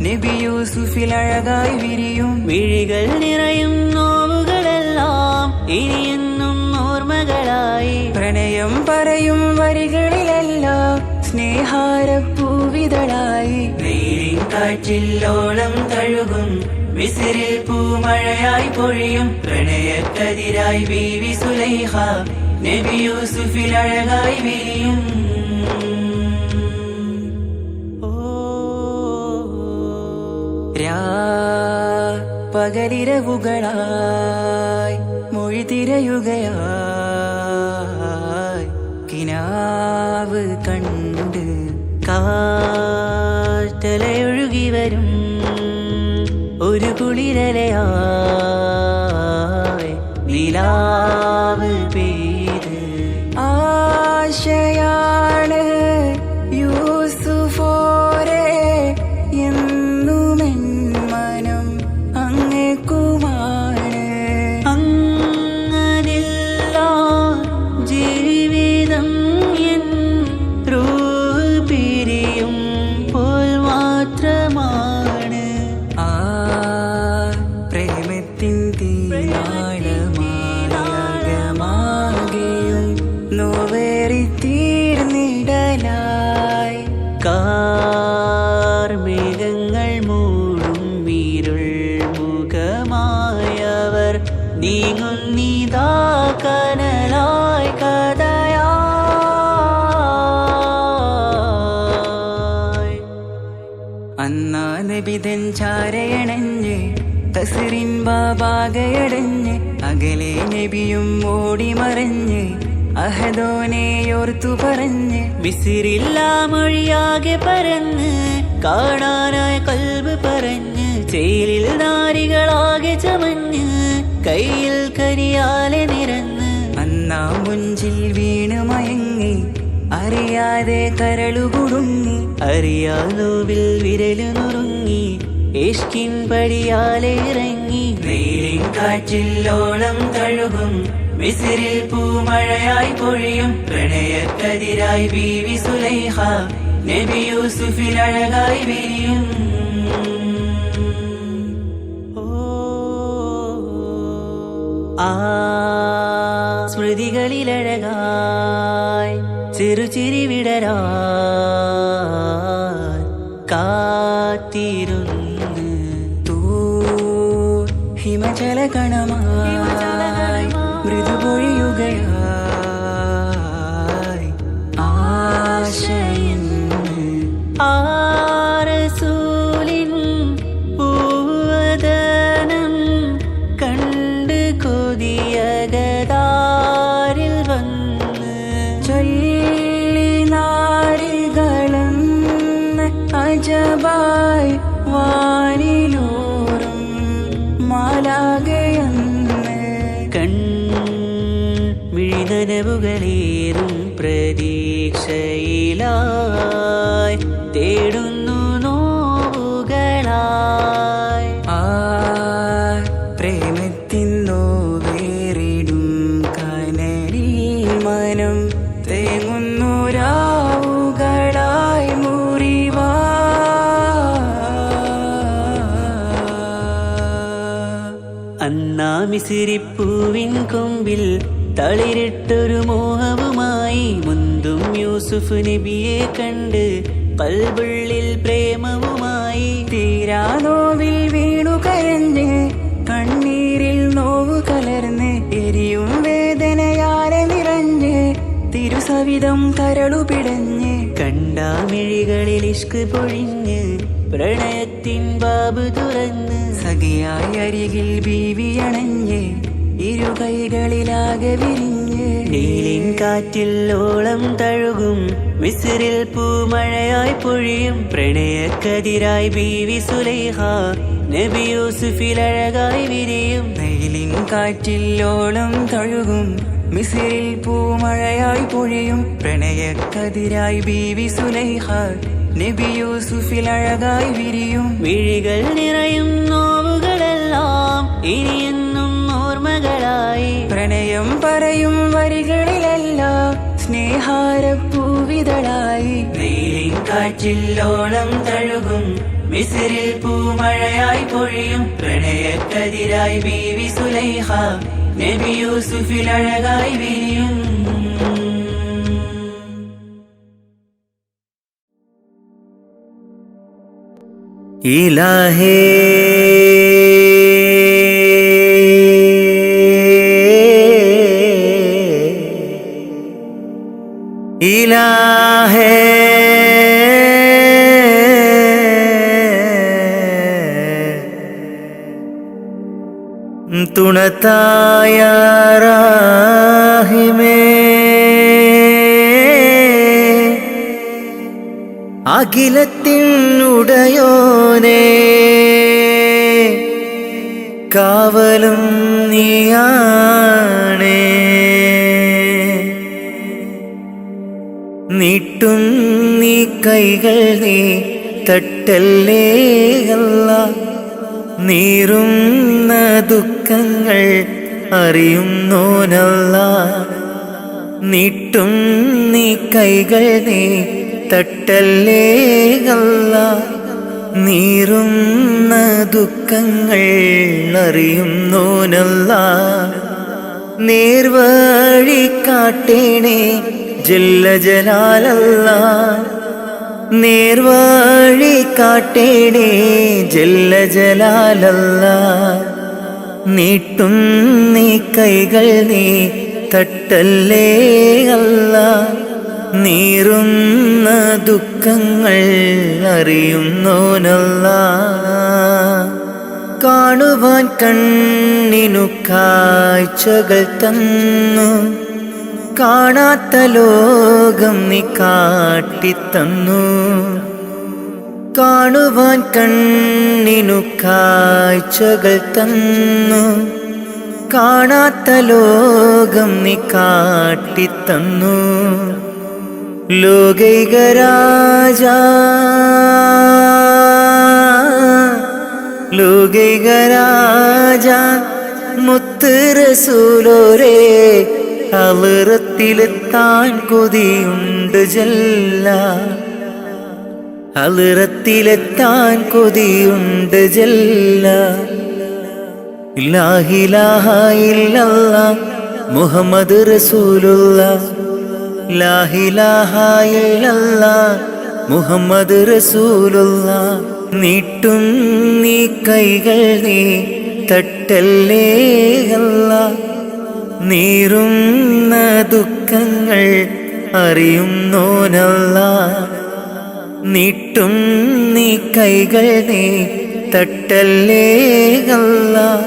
[SPEAKER 4] നബി യൂസുഫിൽ അഴകായി വിരിയും.
[SPEAKER 2] മിഴികൾ നിറയും നോവുകളെല്ലാം ഇനിയെന്നും ഓർമ്മകളായി
[SPEAKER 4] പ്രണയം പറയും വരികളിലെല്ലാം സ്നേഹാരപ്പൂവിതളായി.
[SPEAKER 2] നീലിൻ കാറ്റിൽ ഓളം തഴുകും മിസ്രിൽ പൂമഴയായി പൊഴിയും പ്രണയക്കതിരായി ബീവി സുലൈഖ നബി യൂസുഫിൽ അഴകായി വിരിയും.
[SPEAKER 4] പകലിരവുകളായി മൊഴി തിരയുകയായി കിനാവ് കണ്ട്
[SPEAKER 2] കാറ്റലയൊഴുകി വരും ഒരു കുളിരലയായി നിലാവ് പെയ്ത്
[SPEAKER 4] ആശയാണ് യൂസുഫോരെ എന്നുമെൻ മനം അങ്ങേക്കുമാണ്.
[SPEAKER 2] അങ്ങനില്ല ജീവിതം എൻ റൂഹ് പിരിയും പോൽ മാത്രമാണ്.
[SPEAKER 4] ആ പ്രേമത്തിൻ തീരാളമാകെയും നോവേറിത്തീർന്നിടലായി
[SPEAKER 2] കാർമേഘങ്ങൾ മൂടും ഇരുൾ മുഖമായവർ നീങ്ങുന്നിതാ കനലായി കഥയായി.
[SPEAKER 4] അന്നാ നബിതൻ ചാരയണഞ്ഞ് തസ്റിൻ ബാബാകയടഞ്ഞ് അകലെ നബിയും ഓടി മറഞ്ഞ് അഹദോനെയോർത്തു പറഞ്ഞ്
[SPEAKER 2] മിസ്രില്ല മൊഴിയാകെ പരന്ന് കാണാനായി കൽബ് പറഞ്ഞ് ചേലിൽ നാരികളാകെ ചമഞ്ഞ് കയ്യിൽ കരിയാലെ നിരന്ന്
[SPEAKER 4] അന്നാ മുഞ്ചിൽ വീണ് മയങ്ങി അറിയാതെ കരളുകുടുങ്ങി
[SPEAKER 2] അറിയാലോവിൽ വിരലു നുറുങ്ങി ഇഷ്കിൻ പടിയാലെ ഇറങ്ങി
[SPEAKER 4] വെയിലിൻ കാറ്റില്ലോളം തഴുകും മിസിരിൽ പൂമഴയായി പൊഴിയും പ്രണയക്കതിരായി ബീവി സുലൈഹ നബി യൂസുഫിൽ അഴകായി വിരിയും
[SPEAKER 2] ആ സ്മൃതികളിലഴകായി ചെറുചിരി വിടരാ കാത്തിരുന്ന്
[SPEAKER 4] ഹിമജല കണമായി മൃദുപൊഴിയുകയായി ആശയിൻ
[SPEAKER 2] ആരസൂലിൻ പൂവദനം കണ്ട് കൊതിയകതാരിൽ വന്ന്
[SPEAKER 4] ചൊല്ലി നാരികളെന്ന് അജബായി വാനിലൂറും മാലാകയെന്ന്
[SPEAKER 2] മിഴിനനവുകളേറും പ്രതീക്ഷയിലായി തേടുന്നു നോവുകളായി
[SPEAKER 4] ആ പ്രേമത്തിൻ നോവേറിടും കനലിൽ മനം തേങ്ങുന്നു രാവുകളായി മുറിവാ
[SPEAKER 2] അന്നാ മിസിരിപ്പൂവിൻ കൊമ്പിൽ തളിരിട്ടൊരു മോഹവുമായി മുന്തും യൂസുഫ് നബിയെ കണ്ട് കൽബുള്ളിൽ പ്രേമവുമായി
[SPEAKER 4] തീരാ നോവിൽ വീണു കരഞ്ഞ് കണ്ണീരിൽ നോവ് കലർന്ന് എരിയും വേദനയാലെ നിറഞ്ഞ് തിരുസവിധം കരളു പിടഞ്ഞ്
[SPEAKER 2] കണ്ടാമിഴികളിൽ ഇഷ്ക് പൊഴിഞ്ഞ് പ്രണയത്തിൻ ബാബ് തുറന്ന്
[SPEAKER 4] സഖിയായി അരികിൽ ബീവി അണഞ്ഞ് ഇരു കൈകളിലാകെ വിരിഞ്ഞ്
[SPEAKER 2] നീലിൻ കാറ്റിൽ ഓളം തഴുകും മിസിറിൽ പൂമഴയായി പൊഴിയും പ്രണയക്കതിരായി ബീവി സുലൈഹ നബി യൂസുഫിൽ അഴകായി വിരിയും
[SPEAKER 4] വെയിലിൻ കാറ്റില്ലോളം തഴുകും മിസിറിൽ പൂമഴയായി പൊഴിയും പ്രണയക്കതിരായി ബീവി സുലൈഹ നബി യൂസുഫിൽ അഴകായി വിരിയും
[SPEAKER 2] വിഴികൾ നിറയും നോവുകളെല്ലാം ഇനിയെന്നും ഓർമ്മകളായി
[SPEAKER 4] പ്രണയം പറയും വരികളിലെല്ലാം സ്നേഹാരപ്പൂവിതളായി
[SPEAKER 2] വെയിലിൻ കാറ്റില്ലോളം തഴുകും മിസിറിൽ പൂമഴയായി പൊഴിയും പ്രണയക്കതിരായി ബീവി സുലൈഹ നബി യൂസുഫിൽ അഴകായി വിരിയും
[SPEAKER 1] ഇലാഹേ ഇലാഹേ തുണത്തായ റാഹിമേ അഖിലത്തിനുടയോനേ കാവലും നീയാണേ നീട്ടും നീ കൈകൾ നീ തട്ടല്ലേ അല്ലാ നീറുന്ന ദുഃഖങ്ങൾ അറിയുന്നോനല്ലാ നീട്ടും നീ കൈകൾ നീ തട്ടല്ലേ അല്ലാ നീറുന്ന ദുഃഖങ്ങൾ അറിയുന്നോനല്ലാ നേർവഴി കാട്ടേണേ ജല്ല ജലാലല്ലാ നേർവഴി കാട്ടേണേ ജല്ല ജലാലല്ലാ നീട്ടും നീ കൈകൾ നീ തട്ടല്ലേ അല്ലാ നീറുന്ന ദുഃഖങ്ങൾ അറിയുന്നോനല്ലാ കാണുവാൻ കണ്ണിനു കാഴ്ചകൾ തന്നു കാണാത്ത ലോകം നീ കാട്ടിത്തന്നു കാണുവാൻ കണ്ണിനു കാഴ്ചകൾ തന്നു, കാണാത്ത ലോകം നീ കാട്ടിത്തന്നു. ലോകൈക രാജ ലോകൈക രാജ മുത്ത് റസൂലോരേ, ഹളറത്തിലെത്താൻ കൊതിയുണ്ട് ജല്ല, ഹളറത്തിലെത്താൻ കൊതിയുണ്ട് ജല്ല. ലാ ഇലാഹ ഇല്ലല്ലാഹ് മുഹമ്മദ് റസൂലുള്ളാഹ്, ലാ ഇലാഹ ഇല്ലല്ലാഹ് മുഹമ്മദ് റസൂലുള്ളാഹ്. നീട്ടും നീ കൈകൾ നീ തട്ടല്ലേ അല്ലാഹ്, നീറുന്ന ദുഃഖങ്ങൾ അറിയുന്നോനല്ലാഹ്. നീട്ടും നീ കൈകൾ നീ തട്ടല്ലേ അല്ലാഹ്,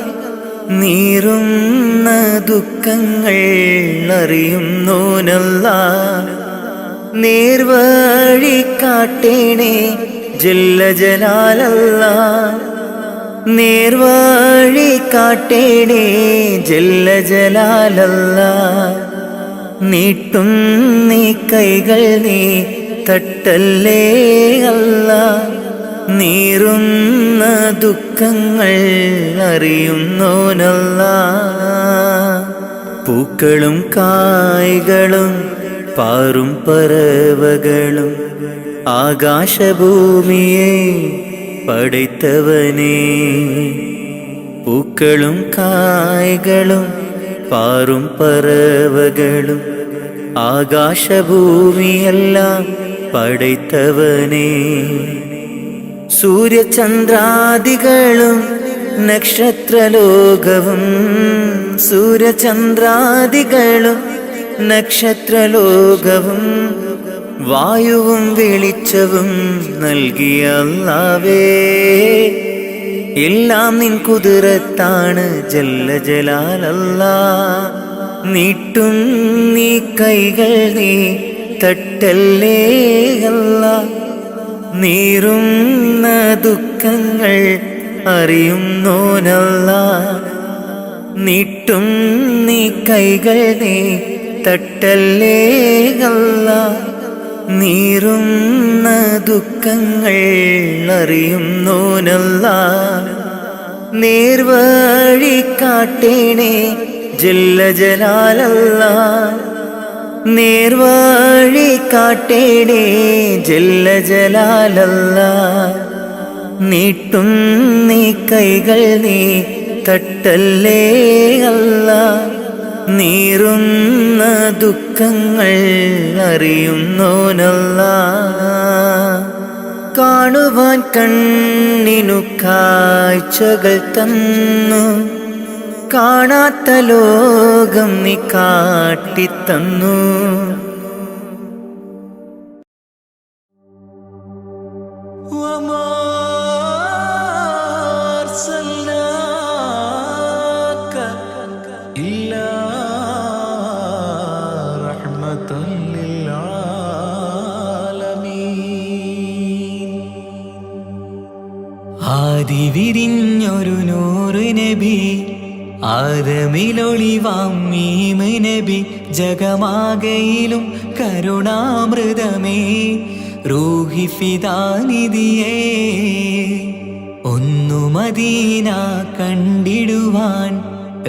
[SPEAKER 1] നീറുന്ന ദുഃഖങ്ങൾ അറിയുന്നോനല്ലാഹ്. നേർവഴി കാട്ടേണേ ജല്ല ജലാലല്ലാഹ്, നേർവഴി കാട്ടേണേ ജല്ല ജലാലല്ലാഹ്. നീട്ടും നീ കൈകൾ നീ തട്ടല്ലേ അല്ലാഹ്, നീറുന്ന ദുഃഖങ്ങൾ അറിയുന്നോനല്ലാഹ്. പൂക്കളും കായ്കളും പാറും പറവകളും ആകാശഭൂമിയെ പടൈത്തവനേ. പൂക്കളും കായ്കളും പാറും പറവകളും ആകാശഭൂമിയെല്ലാം പടൈത്തവനേ. സൂര്യചന്ദ്രാദികളും നക്ഷത്രലോകവും, സൂര്യചന്ദ്രാദികളും നക്ഷത്രലോകവും വായുവും വെളിച്ചവും നൽകിയ അല്ലാഹുവേ, എല്ലാം നിൻ കുതിരത്താണ് ജല്ല ജലാലല്ലാഹ്. നീട്ടും നീ കൈകൾ നീ തട്ടല്ലേ അല്ലാഹ്, നീറുന്ന ദുഃഖങ്ങൾ അറിയുന്നോനല്ലാഹ്. നീട്ടും നീ കൈകൾ നീ തട്ടല്ലേ അല്ലാഹ്, നീറുന്ന ദുഃഖങ്ങൾ അറിയുന്നോനല്ലാഹ്. നേർവഴി കാട്ടേണേ ജല്ല ജലാലല്ലാഹ്, നേർവഴി കാട്ടേണേ ജല്ല ജലാലല്ലാഹ്. നീട്ടും നീ കൈകൾ നീ തട്ടല്ലേ അല്ലാഹ്, നീറുന്ന ദുഃഖങ്ങൾ അറിയുന്നോനല്ലാഹ്. കാണുവാൻ കണ്ണിനു കാഴ്ചകൾ തന്നു, കാണാത്ത ലോകം നീ കാട്ടിത്തന്നു.
[SPEAKER 4] ആദിവിരിഞ്ഞൊരു നൂറ് നബി, ആദമിലൊളിവാം മീമ് നബി, ജഗമാകയിലും കരുണാമൃതമേ റൂഹി ഫിദാനിധിയേ. ഒന്നു മദീന കണ്ടിടുവാൻ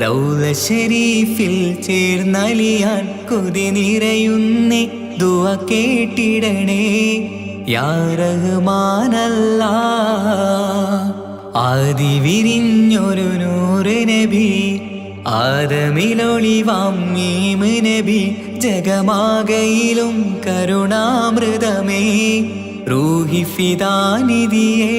[SPEAKER 4] റൗള ശരീഫിൽ ചേർന്നലിയാൻ കൊതി നിറയുന്നേ ദുആ കേട്ടിടണേ യാ റഹ്മാനല്ലാഹ്. ആദിവിരിഞ്ഞൊരു നൂറ് നബി, ആദമിലൊളിവാം മീമ് നബി, ജഗമാകയിലും കരുണാമൃതമേ റൂഹി ഫിദാനിധിയേ.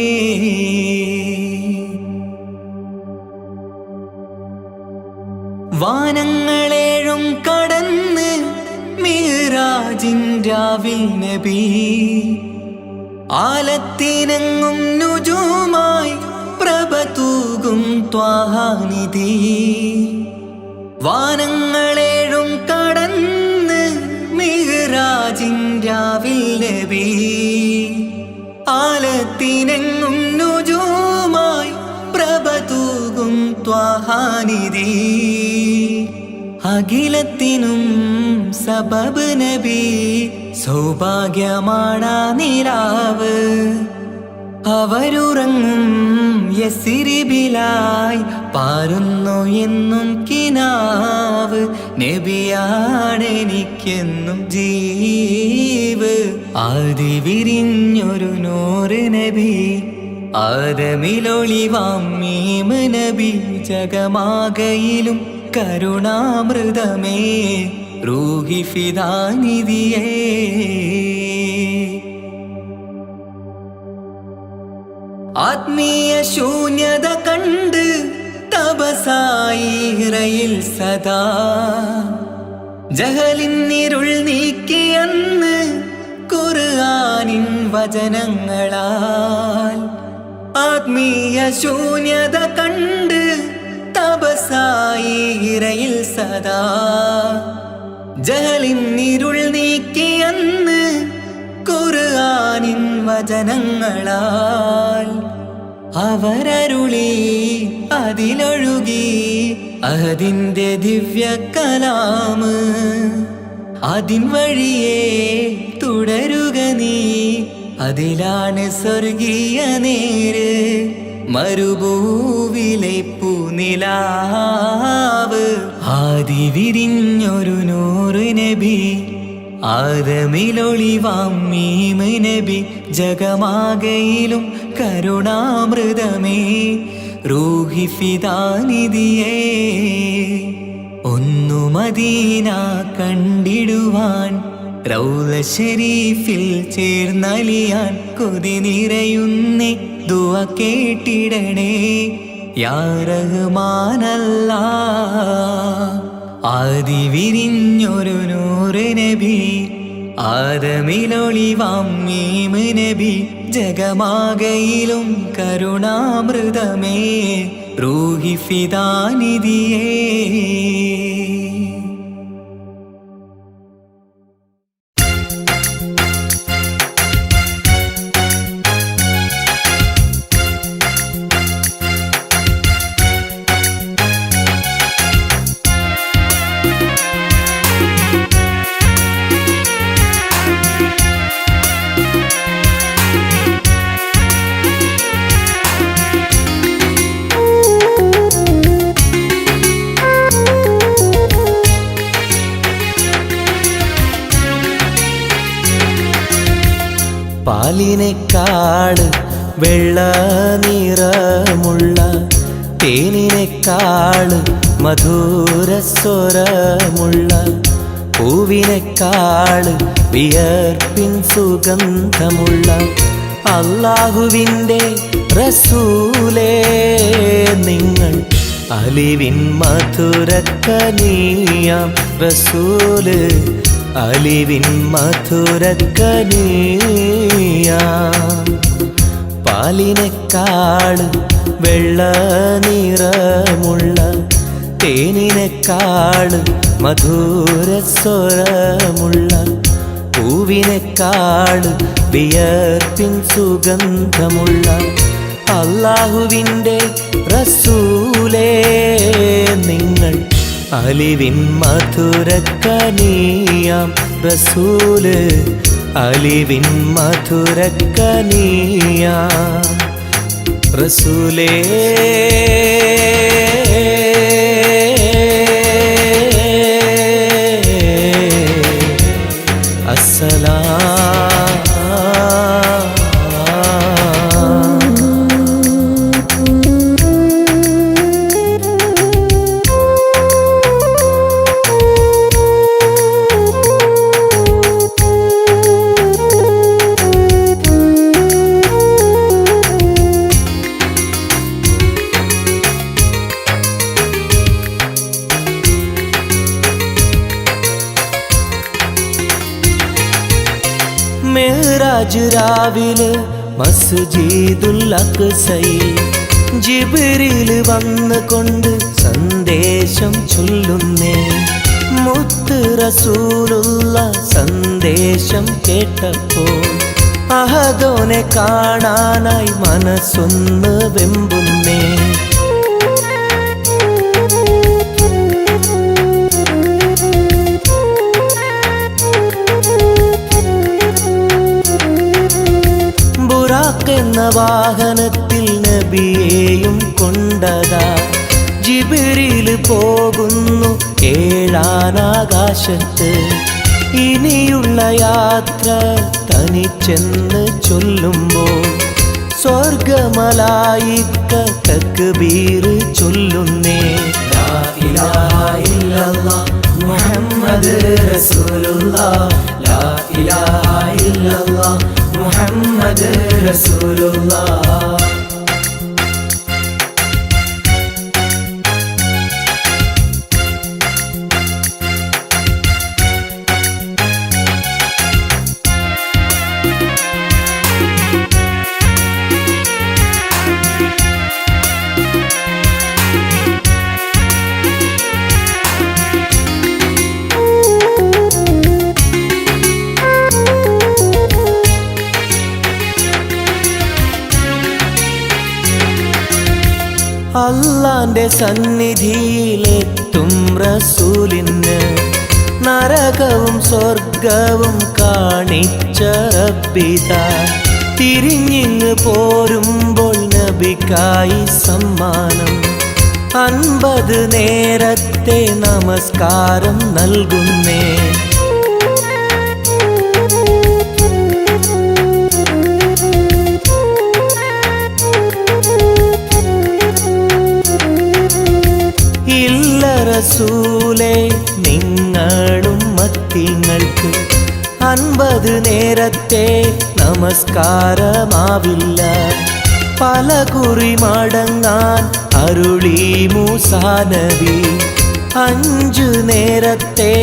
[SPEAKER 4] വാനങ്ങളേഴും കടന്ന് മിഹ്റാജിൻ രാവിൽ നബി, ആലത്തിനെങ്ങും നുജൂമായി പ്രഭ തൂകും ത്വാഹാനിധി. വാനങ്ങളേഴും കടന്ന് മിഹ്റാജിൻ രാവിൽ നബി, ആലത്തി നീനെങ്ങും നുജൂമായി പ്രഭ തൂകും ത്വാഹാനിധി. അഖിലത്തിനും സബബ് നബി, സൗഭാഗ്യമാണാ നിലാവ്. അവരുറങ്ങും യസിരിബിലായി പാരുന്നു എന്നും കിനാവ്. നബിയാണെനിക്കെന്നും ജീവ്. ആദി വിരിഞ്ഞൊരു നൂറ് നബി, ആദമിലൊളിവാം മീമ് നബി. ജഗമാകയിലും കരുണാമൃതമേ റൂഹി ഫിദാനിധിയേ. ആത്മീയ ശൂന്യത കണ്ട് തപസായി ഇറയിൽ സദാ. ജഹലിന്നിരുൾ നീക്കിയന്ന് ഖുർആനിൻ വചനങ്ങളാൽ. ആത്മീയ ശൂന്യത കണ്ട് തപസായി ഇറയിൽ സദാ. ജഹലിന്നിരുൾ നീക്കിയന്ന് ഖുർആനിൻ വചനങ്ങളാൽ. അവരരുളി അതിലൊഴുകി അതിൻ്റെ ദിവ്യ കലാമ്. അതിൻ വഴിയേ തുടരുക നീ, അതിലാണ് സ്വർഗീയ നേര്. മരുഭൂവിലെ പൂനിലാവ്. ആദി വിരിഞ്ഞൊരു നൂറ് നബി, ആദമിലൊളിവാം മീമ് നബി. ജഗമാകയിലും കരുണാമൃതമേ റൂഹി ഫിദാനിധിയേ. ഒന്നു മദീന കണ്ടിടുവാൻ, റൗള ശരീഫിൽ ചേർന്നലിയാൻ കൊതി നിറയുന്നേ. ദുആ കേട്ടിടണേ യാ റഹ്മാനല്ലാഹ്. ആദി വിരിഞ്ഞൊരു നൂറ് നബി, ആദമിലൊളിവാം മീമ് നബി. ജഗമാകയിലും കരുണാമൃതമേ റൂഹി ഫിദാനിധിയേ.
[SPEAKER 1] പാലിനേക്കാള് വെള്ള നിറമുള്ള, തേനിനേക്കാള് മധുരസ്വരമുള്ള, പൂവിനേക്കാള് വിയർപ്പിൻ സുഗന്ധമുള്ള അല്ലാഹുവിൻ്റെ റസൂലേ നിങ്ങൾ. അലിവിൻ മധുരക്കനിയാം റസൂല്, അലിവിൻ മധുരക്കനിയാം. പാലിനേക്കാള് വെള്ള നിറമുള്ള, തേനിനേക്കാള് മധുരസ്വരമുള്ള, പൂവിനേക്കാള് വിയർപ്പിൻ സുഗന്ധമുള്ള അല്ലാഹുവിൻ്റെ റസൂലേ നിങ്ങൾ. അലിവിൻ മധുരക്കനിയാം റസൂല്, അലിവിൻ മധുരക്കനിയാം റസൂലേ. മിഅ്റാജ് രാവിലെ മസ്ജിദുൽ അഖ്സയിൽ ജിബ്രീൽ വന്നുകൊണ്ട് സന്ദേശം ചൊല്ലുന്നേ. മുത്ത് റസൂലുള്ള സന്ദേശം കേട്ടപ്പോൾ അഹദോനെ കാണാനായി മനസ്സൊന്ന് വെമ്പുന്നേ. ബുറാഖ് എന്ന വാഹനത്തിൽ നബിയെയും കൊണ്ടതാ ജിബ്രീൽ പോകുന്നു ഏഴാനാകാശത്ത്. ഇനിയുള്ള യാത്ര തനിച്ചെന്ന് ചൊല്ലുമ്പോൾ സ്വർഗമലായിക്ക തക്ബീർ ചൊല്ലുന്നേ. ലാ ഇലാഹ ഇല്ലല്ലാഹ് മുഹമ്മദ് റസൂലുള്ളാഹ്, ലാ ഇലാഹ ഇല്ലല്ലാഹ് മുഹമ്മദ് റസൂലുള്ളാഹ്. അല്ലാന്റെ സന്നിധിയിലെത്തും റസൂലിന് നരകവും സ്വർഗവും കാണിച്ച റബ്ബിതാ. തിരിഞ്ഞിങ്ങ് പോരുമ്പോൾ നബിക്കായി സമ്മാനം 50 നേരത്തെ നമസ്കാരം നൽകുന്നേ. റസൂലേ നിങ്ങളും മത്തിങ്ങൾക്ക് 50 നേരത്തെ നമസ്കാരമാവില്ല. പല കുറി മടങ്ങാൻ അരുളി മൂസാ നബി. 5 നേരത്തെ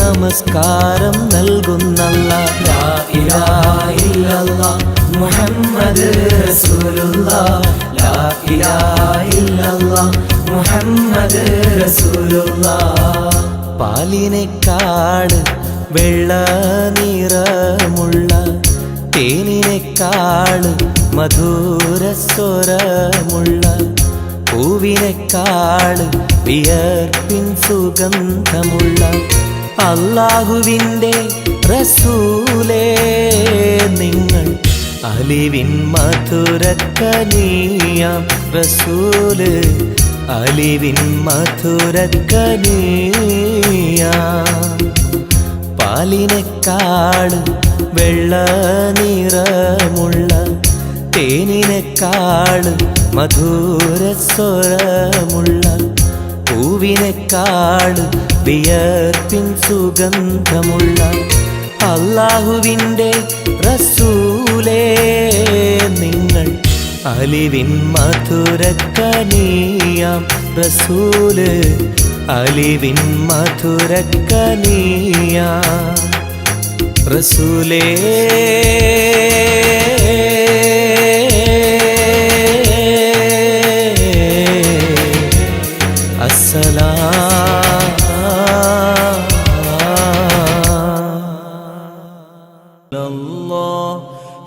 [SPEAKER 1] നമസ്കാരം നൽകുന്നല്ലാഹ്. ലാ ഇലാഹ ഇല്ലല്ലാഹ് മുഹമ്മദ് റസൂലുള്ളാഹ്, ലാ ഇലാഹ ഇല്ലല്ലാഹ് മുഹമ്മദ് റസൂലുള്ളാഹ്. പാലിനെക്കാട് വെള്ള നിറമുള്ള തേനിനെക്കാട് മധുരസ്വരമുള്ള പൂവിനെക്കാട് വിയർപ്പിൻ സുഗന്ധമുള്ള അല്ലാഹുവിൻ്റെ റസൂലേ നിങ്ങൾ അലിവിൻ മധുരക്കനിയാം റസൂല്, അലിവിൻ മധുരക്കനിയാം. പാലിനെക്കാട് വെള്ള നിറമുള്ള തേനിനെക്കാട് മധുരസ്വരമുള്ള പൂവിനെക്കാട് വിയർപ്പിൻ സുഗന്ധമുള്ള അല്ലാഹുവിൻ്റെ റസൂലേ നിങ്ങൾ അലിവിൻ മധുരക്കനിയാം റസൂല്, അലിവിൻ മധുരക്കനിയാം റസൂലേ.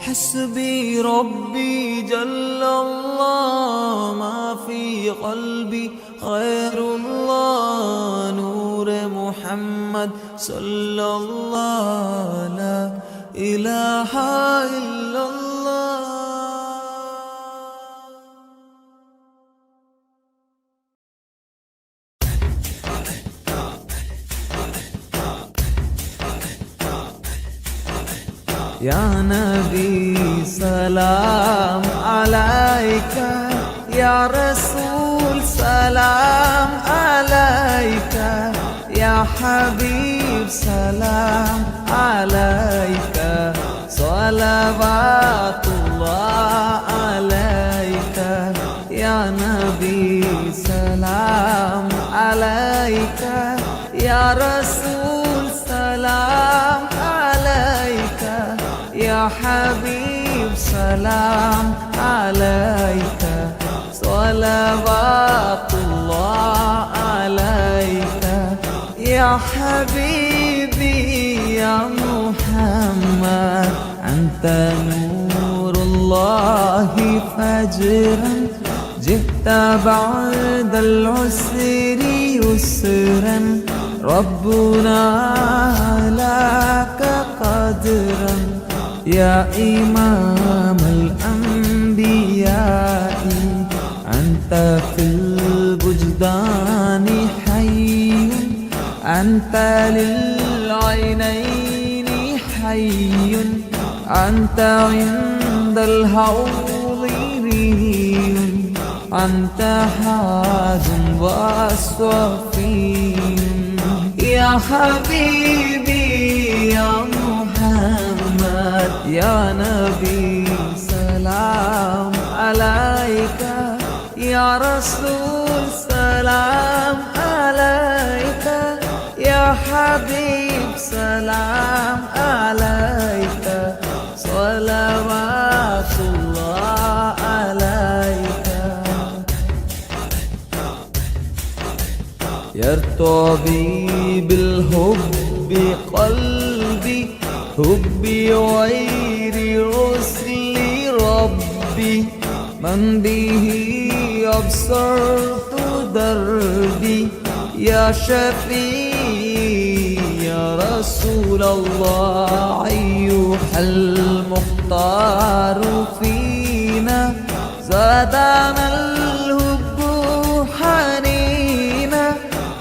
[SPEAKER 4] حسبي ربي جل الله ما في قلبي غير الله نور محمد صلى الله لا إله إلا الله. يا نبي سلام عليك، يا رسول سلام عليك، يا حبيب سلام عليك، صلوات الله عليك. يا نبي سلام عليك، يا رسول سلام عليك، يا حبيب سلام عليك، صلوات الله عليك. يا حبيبي يا محمد أنت نور الله فجرا جئت بعد العسر يسرا ربنا لك قدرا يا إمام الأنبياء أنت في الوجدان حي أنت للعينين حي أنت عند الحوض ري أنت حاج وصفي يا حبيبي يا محمد يا نبي سلام عليك يا رسول سلام عليك يا حبيب سلام عليك صلوات الله عليك يرتوي بالحب قلبي حبي غير رسل ربي من به أبصرت دربي يا شفيع يا رسول الله أيها المختار فينا زادنا الحب حنينا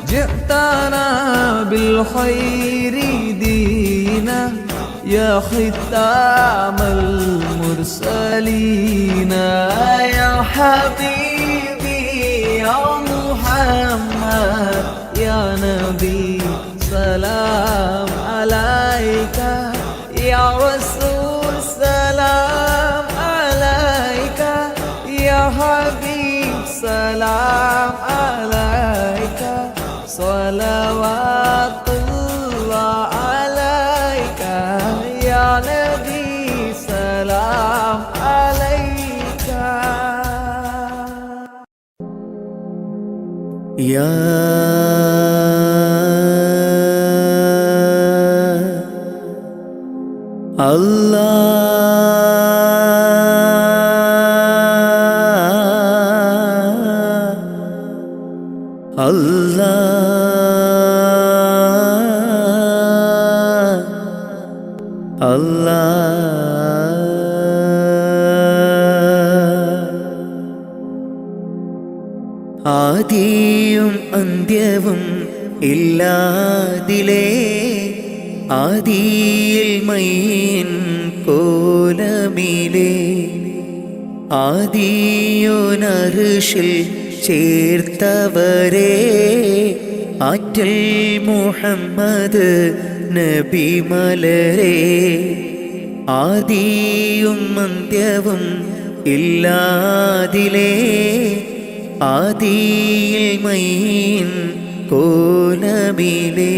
[SPEAKER 4] جئتنا بالخير دينا يا ختام المرسلين يا حبيبي يا محمد يا نبي سلام عليك يا رسول سلام عليك يا حبيب سلام عليك صلوات الله عليك يا نبي سلام عليك
[SPEAKER 1] يا الله الله الله ആദിയും അന്ത്യവും ഇല്ലാതിലേ ആദിയിൽ മയ്യൻ കോലമിലേ ആദിയോനർഷിൽ ചേർത്തവരെ ആറ്റൽ മുഹമ്മദ് നബി മലരെ ആദിയും അന്ത്യവും ഇല്ലാതിലേ ആദിയിൽ മയ്യൻ കോലമിലേ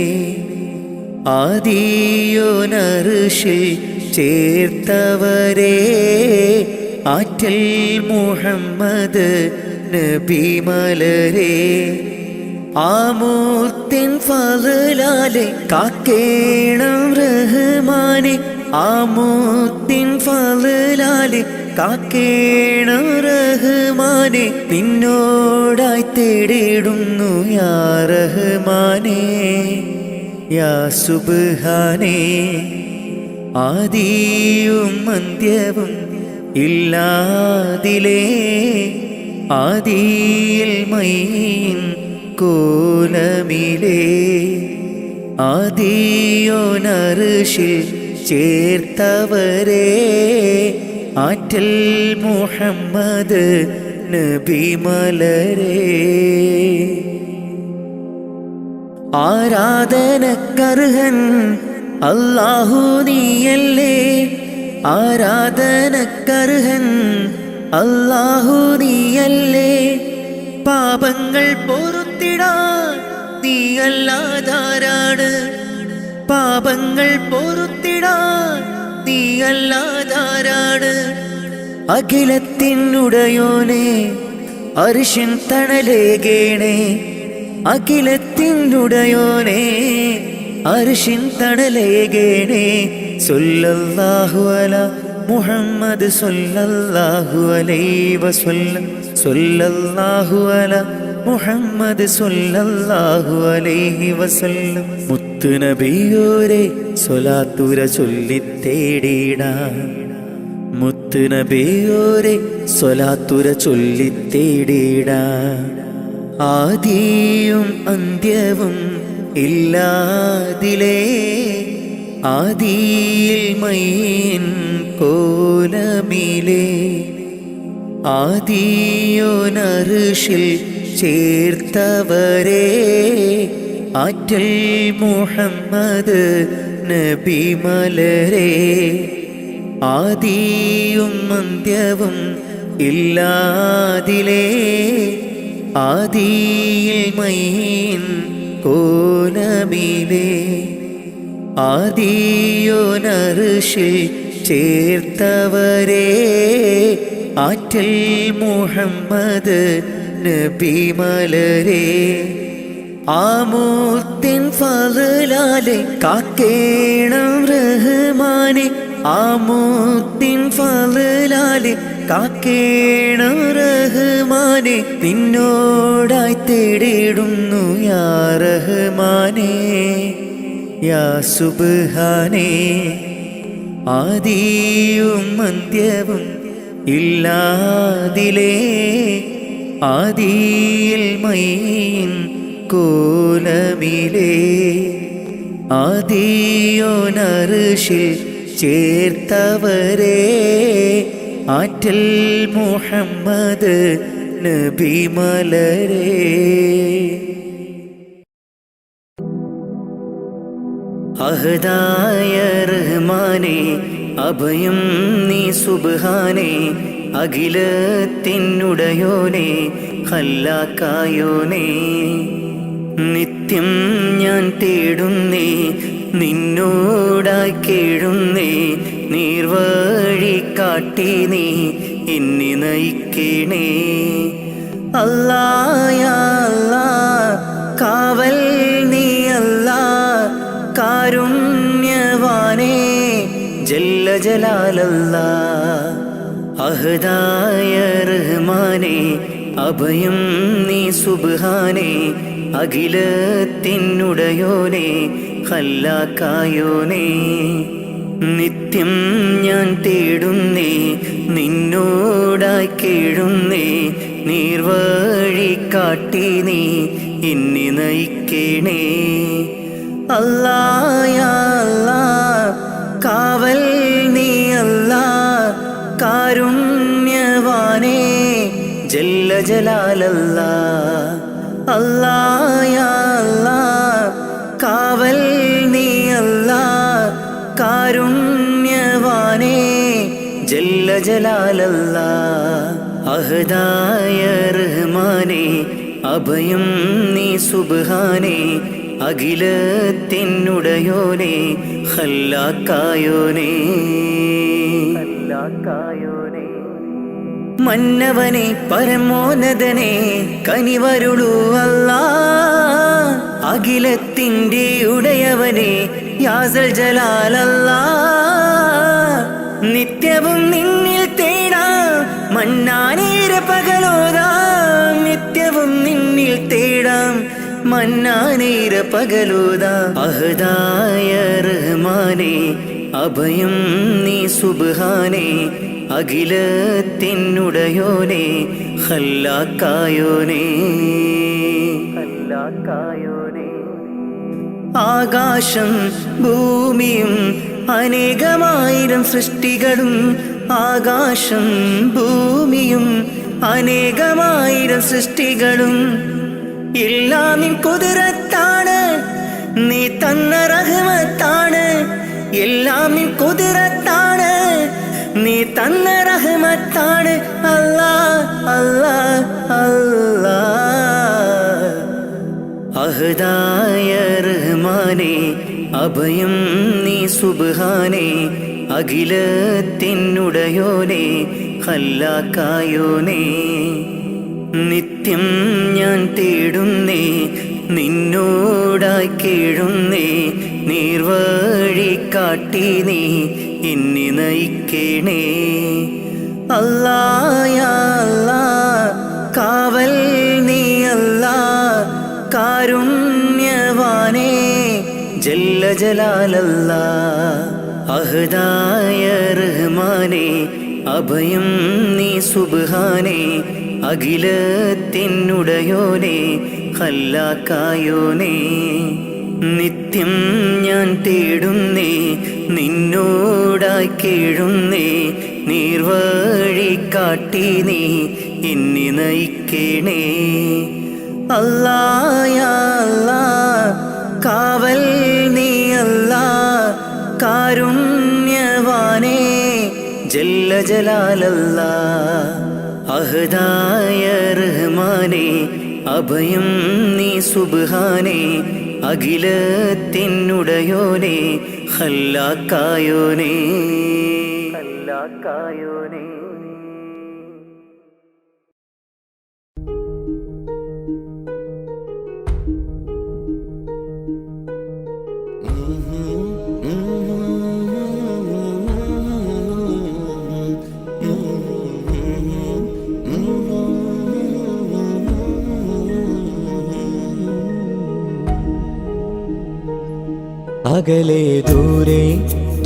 [SPEAKER 1] ആദിയോനർഷിൽ ചേർത്തവരെ ആറ്റൽ മുഹമ്മദ് നബി മലരെ ആമൂർത്തിൻ ഫളലാലെ കാക്കേണം റഹ്മാനെ ആമൂർത്തിൻ ഫളലാലെ കാക്കേണം റഹ്മാനെ നിന്നോടായി തേടിടുന്നു യാ റഹ്മാനെ യാ സുബ്ഹാനേ ആദിയും അന്ത്യവും ഇല്ലാതിലേ ആദിയിൽ മയ്യൻ കോലമിലേ ആദിയോനർഷിൽ ചേർത്തവരെ ആറ്റൽ മുഹമ്മദ് നബി മലരെ ആരാധനക്കർഹൻ അല്ലാഹു നീയല്ലേ ആരാധനക്കർഹൻ അല്ലാഹു നീയല്ലേ പാപങ്ങൾ പൊറുത്തിടാൻ നീയല്ലാതാരാണ് പാപങ്ങൾ പൊറുത്തിടാൻ നീയല്ലാതാരാണ് അഖിലത്തിനുടയോനെ അർശിൻ തണലേകേണേ അഖിലത്തിനുടയോനെ അർശിൻ തണലേകേണേ സല്ലല്ലാഹു അലാ മുഹമ്മദ് സല്ലല്ലാഹു അലൈഹി വസല്ലം സല്ലല്ലാഹു അലാ മുഹമ്മദ് സല്ലല്ലാഹു അലൈഹി വസല്ലം മുത്ത് നബിയോരെ സ്വലാത്തുര ചൊല്ലിത്തേടിടാം മുത്ത് നബിയോരെ സ്വലാത്തുര ചൊല്ലിത്തേടിടാം ആദിയും അന്ത്യവും ഇല്ലാതിലേ ആദിയിൽ മൈൻ കോലമിലേ ആദിയോനർശിൽ ചേർത്തവരെ ആറ്റൽ മുഹമ്മദ് നബി മലരെ ആദിയും അന്ത്യവും ഇല്ലാതിലേ ആദിയിൽ മൈൻ കോലമിലേ ആദിയോനർശിൽ ചേർത്തവരെ ആറ്റൽ മുഹമ്മദ് നബി മലരെ ആമൂത്തിൻ ഫളലാലെ കാക്കേണം റഹ്മാനെ ആമൂത്തിൻ ഫളലാലെ കാക്കേണം റഹ്മാനെ നിന്നോടായി തേടിടുന്നു യാ റഹ്മാനേ യാ സുബ്ഹാനേ ആദിയും അന്ത്യവും ഇല്ലാതിലേ ആദിയിൽ മൈൻ കോലമിലേ ആദിയോനർശിൽ ചേർത്തവരെ ആറ്റൽ മുഹമ്മദ് നബി മലരെ അഹദായ റഹ്മാനേ അഭയം നീ സുബ്ഹാനേ അഖിലത്തിനുടയോനേ ഖല്ലാക്കായോനേ നിത്യം ഞാൻ തേടുന്നേ നിന്നോടായി കേഴുന്നേ നീർവഴി കാട്ടി നീ എന്നെ നയിക്കണേ അല്ലാ യാ അല്ലാ കാവൽ നീ അല്ലാ കാരുണ്യവാനേ ജല്ല ജലാലല്ലാ അഹദായ റഹ്മാനേ അഭയം നീ സുബ്ഹാനേ അഖിലത്തിനുടയോനേ ഖല്ലാക്കായോനേ നിത്യം ഞാൻ തേടുന്നേ നിന്നോടായി കേഴുന്നേ നീർവഴി കാട്ടി നീ എന്നെ നയിക്കണേ അല്ലാ യാ അല്ലാ കാവൽ നീ അല്ലാ കാരുണ്യവാനേ ജല്ല ജലാലല്ലാ അല്ലാ യാ അല്ലാ കാവൽ നീ അല്ലാ കാരുണ്യവാനേ ജല്ല ജലാലല്ലാ അഹദായ റഹ്മാനേ അഭയം നീ സുബ്ഹാനേ അഖിലത്തിനുടയോനേ ഖല്ലാക്കായോനേ മന്നവനെ പരമോന്നതനെ കനിവരുളൂ അല്ലാ അഖിലത്തിൻ്റെ ഉടയവനെ യാസൽ ജലാലല്ലാ നിത്യവും നിന്നിൽ തേടാം മന്നാനേര പകലോതാം നിത്യവും നിന്നിൽ തേടാം മന്നാനേര പകലോതാം അഹദായ റഹ്മാനേ അഭയം നീ സുബ്ഹാനേ അഖിലത്തിനുടയോനേ ഖല്ലാക്കായോനേ ആകാശം ഭൂമിയും അനേകമായിരം സൃഷ്ടികളും ആകാശം ഭൂമിയും അനേകമായിരം സൃഷ്ടികളും എല്ലാം നിൻ കുതിരത്താണ് നീ തന്ന റഹ്മത്താണ് എല്ലാം നിൻ കുതിരത്താണ് നീ തന്ന റഹ്മത്താണ് അല്ലാ അല്ലാ അല്ലാ അഹദായ റഹ്മാനേ അഭയം നീ സുബ്ഹാനേ അഖിലത്തിനുടയോനേ ഖല്ലാക്കായോനേ നിത്യം ഞാൻ തേടുന്നേ നിന്നോടായി കേഴുന്നേ നേർവഴി കാട്ടി നീ എന്നെ നയിക്കണേ. അല്ലാ യാ അല്ലാ കാവൽ നീ അല്ലാ കാരുണ്യവാനേ ജല്ല ജലാലല്ലാ. അഹദായ റഹ്മാനേ അഭയം നീ സുബ്ഹാനേ അഖിലത്തിനുടയോനേ ഖല്ലാക്കായോനേ. നിത്യം ഞാൻ തേടുന്നേ നിന്നോടായി കേഴുന്നേ. നേർവഴി കാട്ടി നീ എന്നെ നയിക്കണേ. അല്ലാ യാ അല്ലാ കാവൽ നീ അല്ലാ കാരുണ്യവാനേ ജല്ല ജലാലല്ലാ. അഹദായ റഹ്മാനേ അഭയം നീ സുബ്ഹാനേ അഖിലത്തിനുടയോനേ ഖല്ലാക്കായോനേ.
[SPEAKER 4] അകലെ ദൂരെ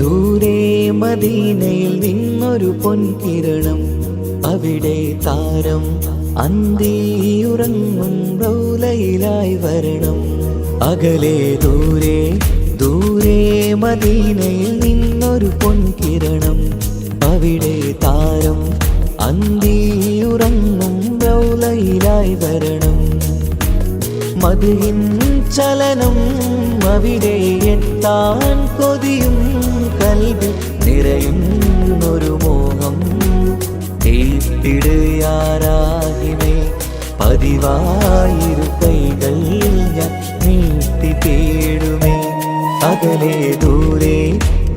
[SPEAKER 4] ദൂരെ മദീനയിൽ നിന്നൊരു പൊൻകിരണം. അവിടെ താരം അന്തിയുറങ്ങും റൗലയിലായി വരണം. അകലെ ദൂരെ ദൂരെ മദീനയിൽ നിന്നൊരു പൊൻകിരണം. അവിടെ താരം അന്തിയുറങ്ങും റൗലയിലായി വരണം. മദിഹിൻ ചലനം അവിടെ എത്താൻ കൊതിയും കൽബിൽ നിറയുന്നൊരു മോഹം. തീപ്പിടുയാരാഹിമേ പതിവായിരു കൈകൾ ഞാൻ നീട്ടി തേടുമേ. അകലെ ദൂരെ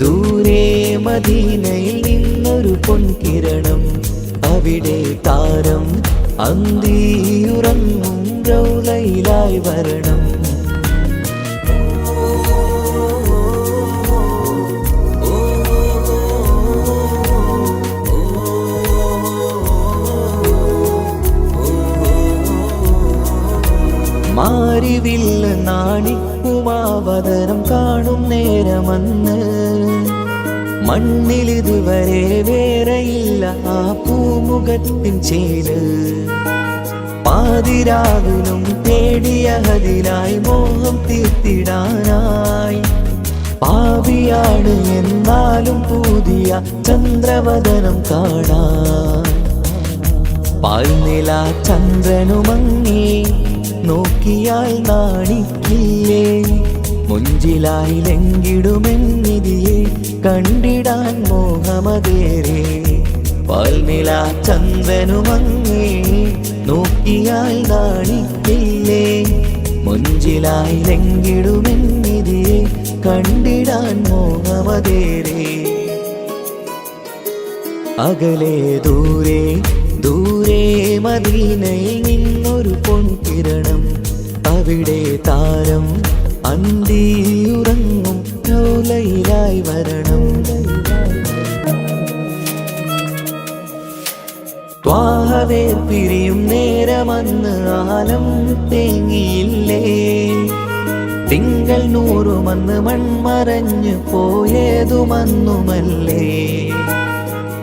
[SPEAKER 4] ദൂരെ മദീനയിൽ നിന്നൊരു പൊൻകിരണം. അവിടെ താരം അന്തിയുറങ്ങും റൗലയിലായി വരണം. മാരിവില്ല നാണിക്കുമാവതരം കാണും നേരമന്ന്. മണ്ണിലിതുവരെ വേറെയില്ല ആ പൂമുഖത്തിൻ ചേല്. പാതിരാവിലും തേടിയ ഹദിനായി മോഹം തീർത്തിടാനായി. പാപിയാണ് എന്നാലും പുതിയ ചന്ദ്രവദനം കാണാൻ. പാൽനില ചന്ദ്രനുമങ്ങി നോക്കിയാൽ നാണിക്കില്ലേ. മുഞ്ചിലായി ലംഘിടുമെന്നിതിയെ കണ്ടിടാൻ മോഹമതേറെ. പാൽനില ചന്ദ്രനുമങ്ങി നോക്കിയാൽ നാണിക്കില്ലേ. മുഞ്ചിലായി ലംഘിടുമെന്നിതിയെ കണ്ടിടാൻ മോഹമതേറെ. അകലെ ദൂരെ ദൂരെ മദീനയിൽ നിന്നൊരു പൊൻകിരണം. അവിടെ താരം അന്തിയുറങ്ങും റൗലയിലായി വരണം. ത്വാഹവേർ പിരിയും നേരമന്ന് ആലം തേങ്ങിയില്ലേ. തിങ്കൾ നൂറുമന്ന് മൺമറഞ്ഞു പോയതുമന്നുമല്ലേ.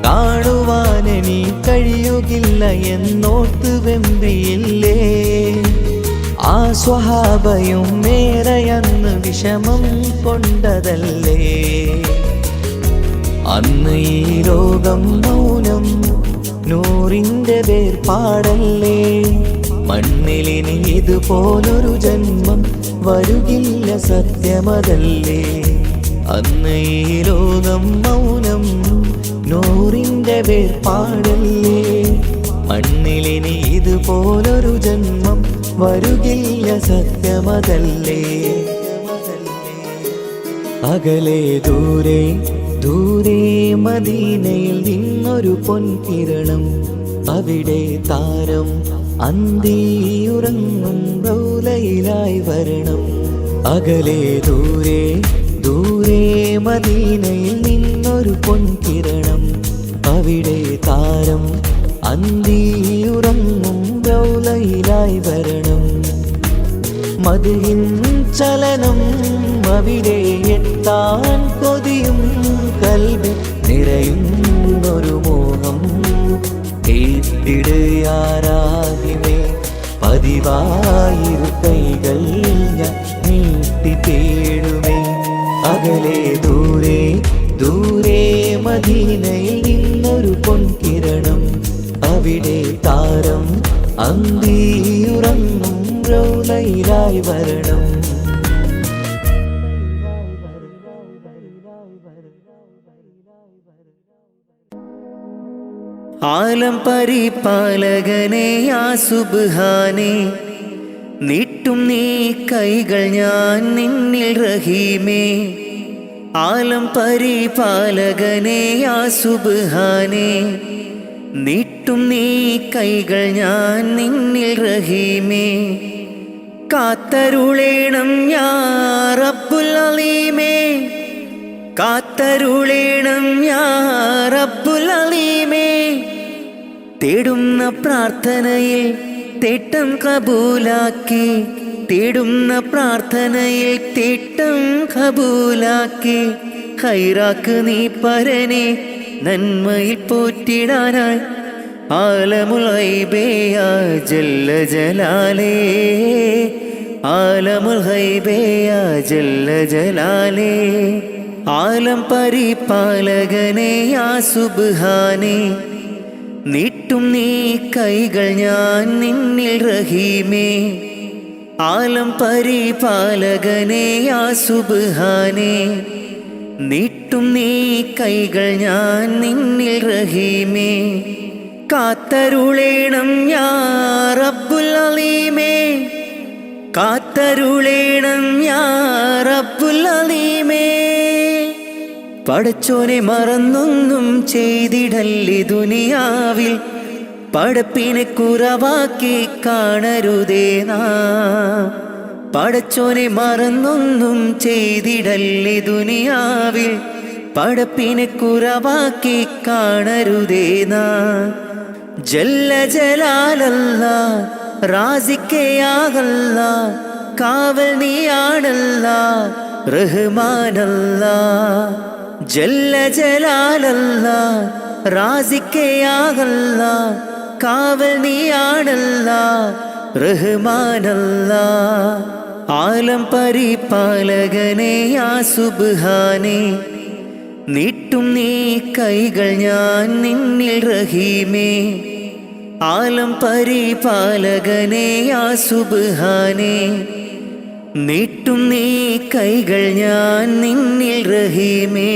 [SPEAKER 4] കാണുവാനെനി കഴിയുകില്ല എന്നോർത്ത് വെമ്പിയില്ലേ. ആ സ്വഹാബയും മേറയന്ന് വിഷമം കൊണ്ടതല്ലേ. അന്ന് ഈ ലോകം മൗനം നൂറിൻ്റെ വേർപാടല്ലേ. മണ്ണിലിനി ഇതുപോലൊരു ജന്മം വരുകില്ല സത്യമതല്ലേ. അന്ന് ഈ ലോകം മൗനം നൂറിൻ്റെ വേർപാടല്ലേ. മണ്ണിലിനി ഇതുപോലൊരു ജന്മം വരുകില്ല സത്യമതല്ലേ. അകലെ ദൂരെ ദൂരെ മദീനയിൽ നിന്നൊരു പൊൻകിരണം. അവിടെ താരം അന്തിയുറങ്ങും റൗലയിലായി വരണം. അകലെ ദൂരെ ദൂരെ മദീനയിൽ നിന്നൊരു പൊൻകിരണം, അവിടെ താരം അന്തിയുറങ്ങും റൗളയിലായി വരണം. മദ്ഹിൻ ചലനം അവിടെ എത്താൻ കൊതിയും കൽബിൽ നിറയുന്നൊരു മോഹം. കേട്ടിടയാരാകിമേ പതിവായിരു കൈകൾ ഞാൻ നീട്ടി തേടുമേ. അകലെ ദൂരെ ദൂരെ മദീനയിൽ നിന്നൊരു പൊൻകിരണം, അവിടെ താരം അന്തിയുറങ്ങും റൗളയിലായി വരണം.
[SPEAKER 1] ആലം പരിപാലകനെ യാ സുബ്ഹാനേ, നീട്ടും നീ കൈകൾ ഞാൻ നിന്നിൽ റഹീമേ. ആലം പരിപാലകനെ യാ സുബ്ഹാനേ, നീട്ടും നീ കൈകൾ ഞാൻ നിന്നിൽ റഹീമേ. കാത്തരുളേണം യാ റബ്ബുൽ അലീമേ, കാത്തരുളേണം യാ റബ്ബുൽ അലീമേ. തേടുന്ന പ്രാർത്ഥനയിൽ തേട്ടം കബൂലാക്കി, തേടുന്ന പ്രാർത്ഥനയിൽ തേട്ടം കബൂലാക്കി. ഖൈറാക്ക് നീ പരനെ നന്മയിൽ പോറ്റിടാനായി. ആലമുൽ ഗൈബേ യാ ജല്ല ജലാലേ, ആലമുൽ ഗൈബേ യാ ജല്ല ജലാലേ. ആലം പരിപാലകനെ യാ സുബ്ഹാനേ, നീട്ടും നീ കൈകൾ ഞാൻ നിന്നിൽ റഹീമേ. ആലം പരിപാലകനെ യാ സുബ്ഹാനേ, നീട്ടും നീ കൈകൾ ഞാൻ നിന്നിൽ റഹീമേ. കാത്തരുളേണം യാ റബ്ബുൽ അലീമേ, കാത്തരുളേണം യാ റബ്ബുൽ അലീമേ. പടച്ചോനെ മറന്നൊന്നും ചെയ്തിടല്ലേ ദുനിയാവിൽ, പടപ്പിനെ കുറവാക്കി കാണരുതേ നാം. പടച്ചോനെ മറന്നൊന്നും ചെയ്തിടല്ലേ ദുനിയാവിൽ, പടപ്പിനെ കുറവാക്കി കാണരുതേ നാം. ജല്ല ജലാലല്ലാ റാസിക്കയാകല്ലാ, കാവൽ നീയാണല്ലാ റഹ്മാനല്ലാ. ജല്ല ജലാലല്ലാ റാസിക്കയാകല്ലാ, കാവൽ നീയാണല്ലാ റഹ്മാനല്ലാ. ആലം പരിപാലകനെ യാ സുബ്ഹാനേ, നീട്ടും നീ കൈകൾ ഞാൻ നിന്നിൽ റഹീമേ. ആലം പരിപാലകനെ യാ സുബ്ഹാനേ, നീട്ടും നീ കൈകൾ ഞാൻ നിന്നിൽ റഹീമേ.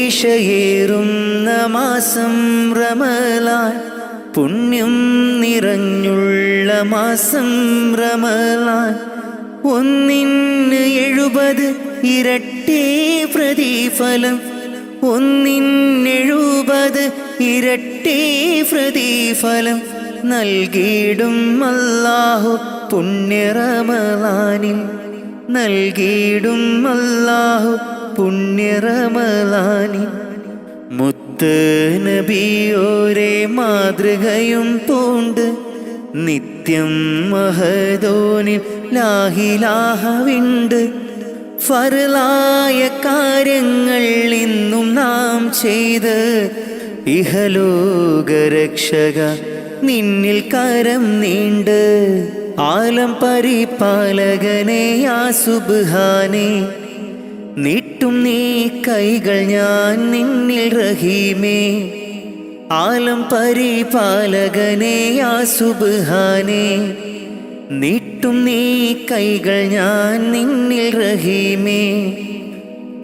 [SPEAKER 1] പോരീഷയേറുന്ന മാസം റമളാൻ, പുണ്യം നിറഞ്ഞുള്ള മാസം റമളാൻ. 1 70 ഇരട്ടി പ്രതിഫലം, 1 70 ഇരട്ടി പ്രതിഫലം നൽകിയിടും അല്ലാഹു പുണ്യ റമളാനിൽ, നൽകിയിടും അല്ലാഹു പുണ്യ റമളാനിൽ. മുത്ത് നബിയോരെ മാതൃകയും പൂണ്ട്, നിത്യം മഹദോനിൽ ലാഹിലാഹവിണ്ട്. ഫർലായ കാര്യങ്ങൾ ഇന്നും നാം ചെയ്ത്, ഇഹലോകരക്ഷക നിന്നിൽ കരം നീണ്ട്. ആലം പരിപാലകനെ യാ സുബ്ഹാനേ, നീട്ടും നീ കൈകൾ ഞാൻ നിന്നിൽ റഹീമേ. ആലം പരിപാലകനെ യാ സുബ്ഹാനേ, നീട്ടും നീ കൈകൾ ഞാൻ നിന്നിൽ റഹീമേ.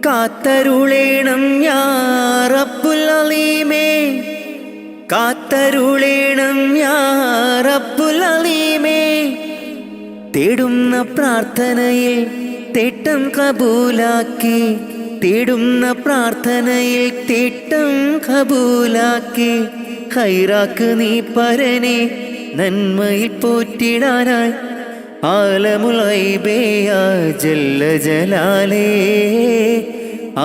[SPEAKER 1] കാത്തരുളേണം യാ റബ്ബുൽ അലീമേ, കാത്തരുളേണം യാ റബ്ബുൽ അലീമേ. തേടുന്ന പ്രാർത്ഥനയിൽ തേട്ടം കബൂലാക്കി, തേടുന്ന പ്രാർത്ഥനയിൽ തേട്ടം കബൂലാക്കി. ഖൈറാക്ക് നീ പരനെ നന്മയിൽ പോറ്റിടാനായി. ആലമുൽ ഗൈബേ യാ ജല്ല ജലാലേ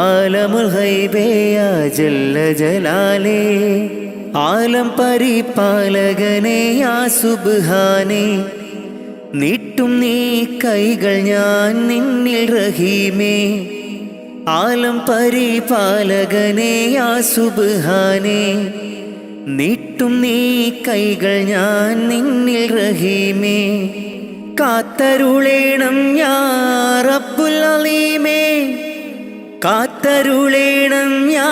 [SPEAKER 1] ആലമുൽ ഗൈബേ യാ ജല്ല ജലാലേ ആലം പരിപാലകനെ യാ സുബ്ഹാനേ നീട്ടും നീ കൈകൾ ഞാൻ നിന്നിൽ റഹീമേ ആലം പരിപാലകനെ യാ സുബ്ഹാനേ നീട്ടും നീ കൈകൾ ഞാൻ നിന്നിൽ റഹീമേ കാത്തരുളേണം യാ റബ്ബുൽ അലീമേ കാത്തരുളേണം യാ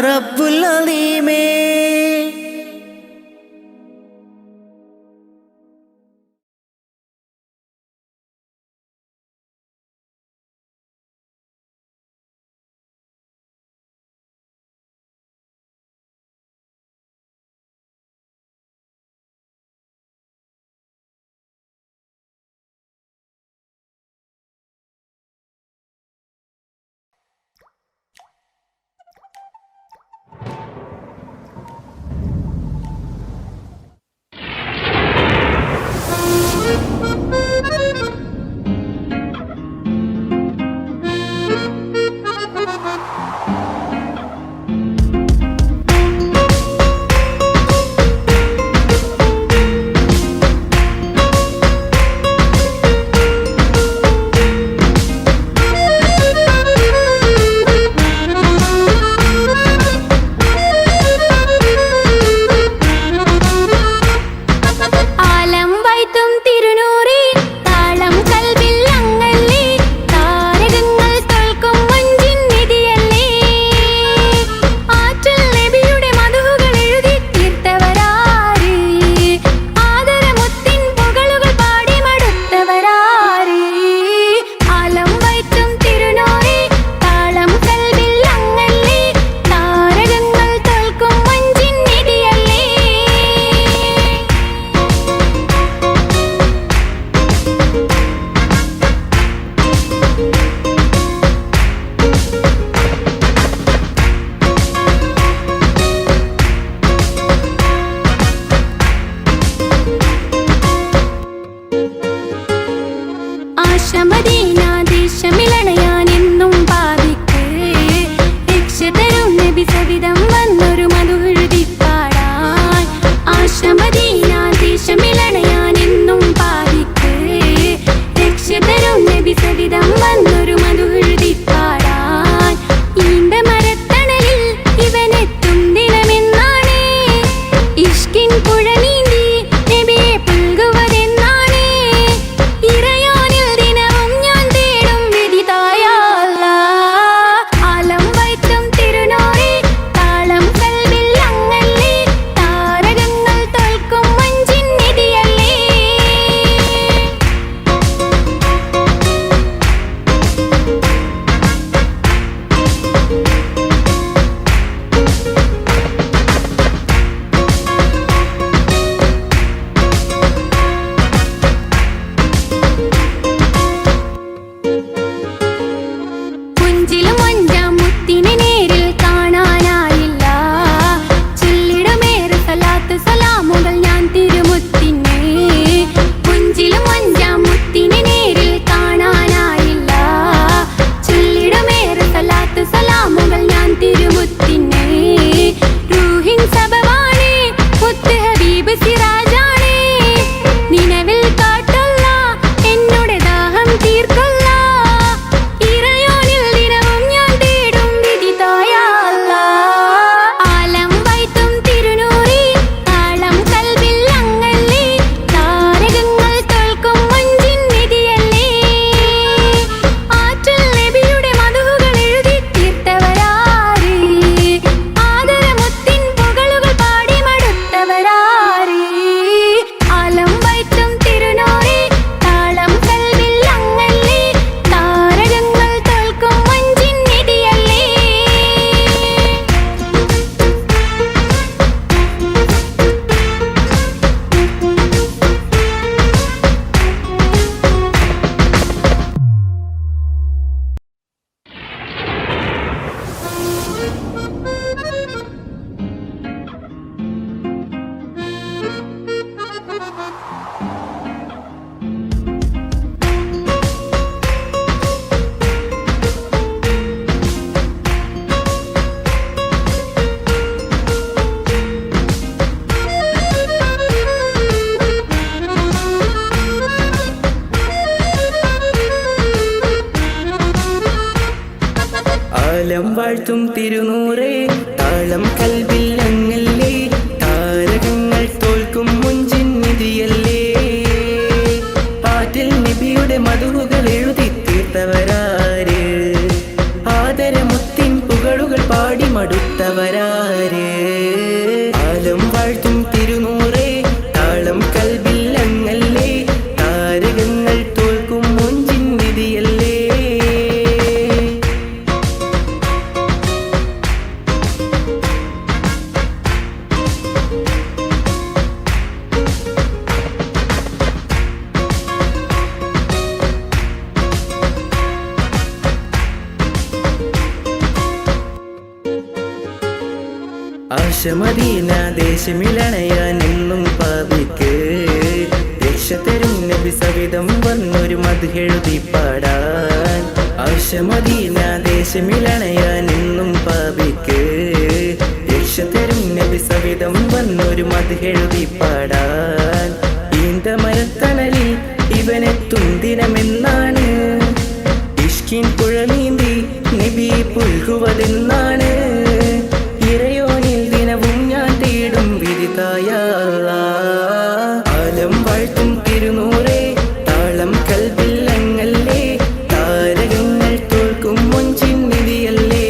[SPEAKER 1] റബ്ബുൽ അലീമേ.
[SPEAKER 3] പുഴ നീന്തി നബിയെ പുൽകുവതെന്നാണ് ഇറയോനിൽ ദിനവും ഞാൻ
[SPEAKER 1] ആലം വാഴ്ത്തും തിരുനൂറേ താളം കൽവിൽ അങ്ങല്ലേ താരകങ്ങൾ തോൽക്കും മുഞ്ചിൻ നിധിയല്ലേ പാറ്റിൽ നബിയുടെ മധുഹുകൾ എഴുതി തീർത്തവരാര് ആദരമുത്തിൻ പുകളുകൾ പാടി മടുത്തവരാര് ആലം വാഴ്ത്തും തിരുനൂറേ താളം കൽവിൽ അങ്ങല്ലേ താരകങ്ങൾ തോൽക്കും മുഞ്ചിൻ നിധിയല്ലേ ആശമദീന ദേശമിലണയാൻ എന്നും പാപിക്ക് രക്ഷ തരും നബി സവിധം വന്നൊരു മദ്ഹെഴുതി പാടാൻ ആശമദീന ദേശമിലണയാൻ എന്നും പാപിക്ക് രക്ഷ തരും നബി സവിധം വന്നൊരു മദ്ഹെഴുതി പാടാൻ ഈന്തമരത്തണലിൽ ഇവനെത്തും ദിനമെന്നാണ് ഇഷ്കിൻ പുഴ നീന്തി നബി പുൽകുവതെന്നാണ് ഇറയോനിൽ ദിനവും ഞാൻ തേടും വിധിതായ ആലം വാഴ്ത്തും തിരുനൂറേ താളം കൽവിൽ അങ്ങല്ലേ താരകങ്ങൾ തോൽക്കും മുഞ്ചിൻ നിധിയല്ലേ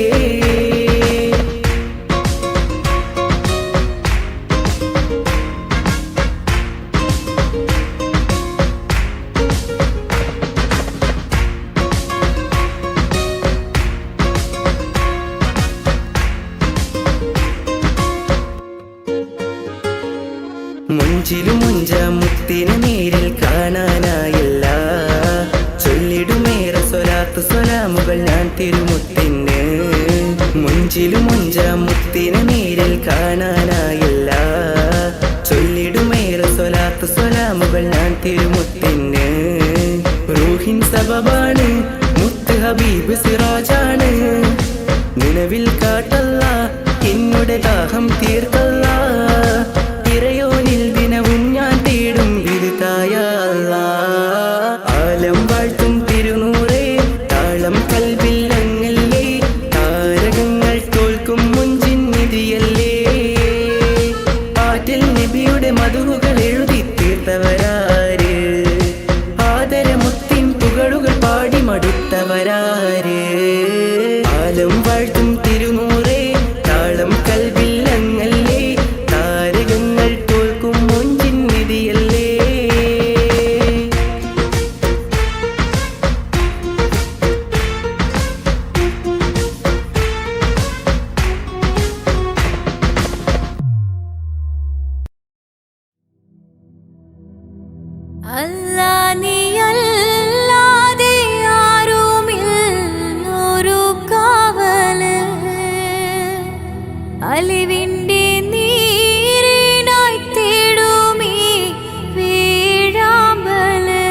[SPEAKER 1] മുഞ്ചിലും മുഞ്ച മുത്തിനെ നേരിൽ കാണാനായില്ല ചൊല്ലിടുമേറെ സ്വലാത്ത് സ്വലാമുകൾ ഞാൻ തിരുമുത്തിന് മുഞ്ചിലും മുഞ്ച മുത്തിനെ നേരിൽ കാണാനായില്ല ചൊല്ലിടുമേറെ സ്വലാത്ത് സ്വലാമുകൾ ഞാൻ തിരുമുത്തിന് റൂഹിൻ സബബാണ് മുത്ത് ഹബീബ് സിറാജാണ് നിലവിൽ കാട്ടല്ല എന്നുടെ ദാഹം തീർക്കല്ല ഇറയോനിൽ ദിനവും ഞാൻ തേടും വിരുതായ ആലം വാഴ്ത്തും തിരുനൂറേ താളം കൽവിൽ അങ്ങല്ലേ താരകങ്ങൾ തോൽക്കും മുഞ്ചിൻ നിധിയല്ലേ പാറ്റിൽ നബിയുടെ മധുഹുകൾ എഴുതി തീർത്തവരാര് ആദരമുത്തിൻ പുകളുകൾ പാടി മടുത്തവരാര് ആലം വാഴ്ത്തും തിരുനൂറേ താളം കൽവിൽ അങ്ങല്ലേ താരകങ്ങൾ തോൽക്കും മുഞ്ചിൻ നിധിയല്ലേ
[SPEAKER 3] അല്ലാ നീയല്ലാതെ ആരുമില്ലൊരു കാവല് അലിവിൻ്റെ നീരിനായി തേടുമീ വീഴാമ്പല്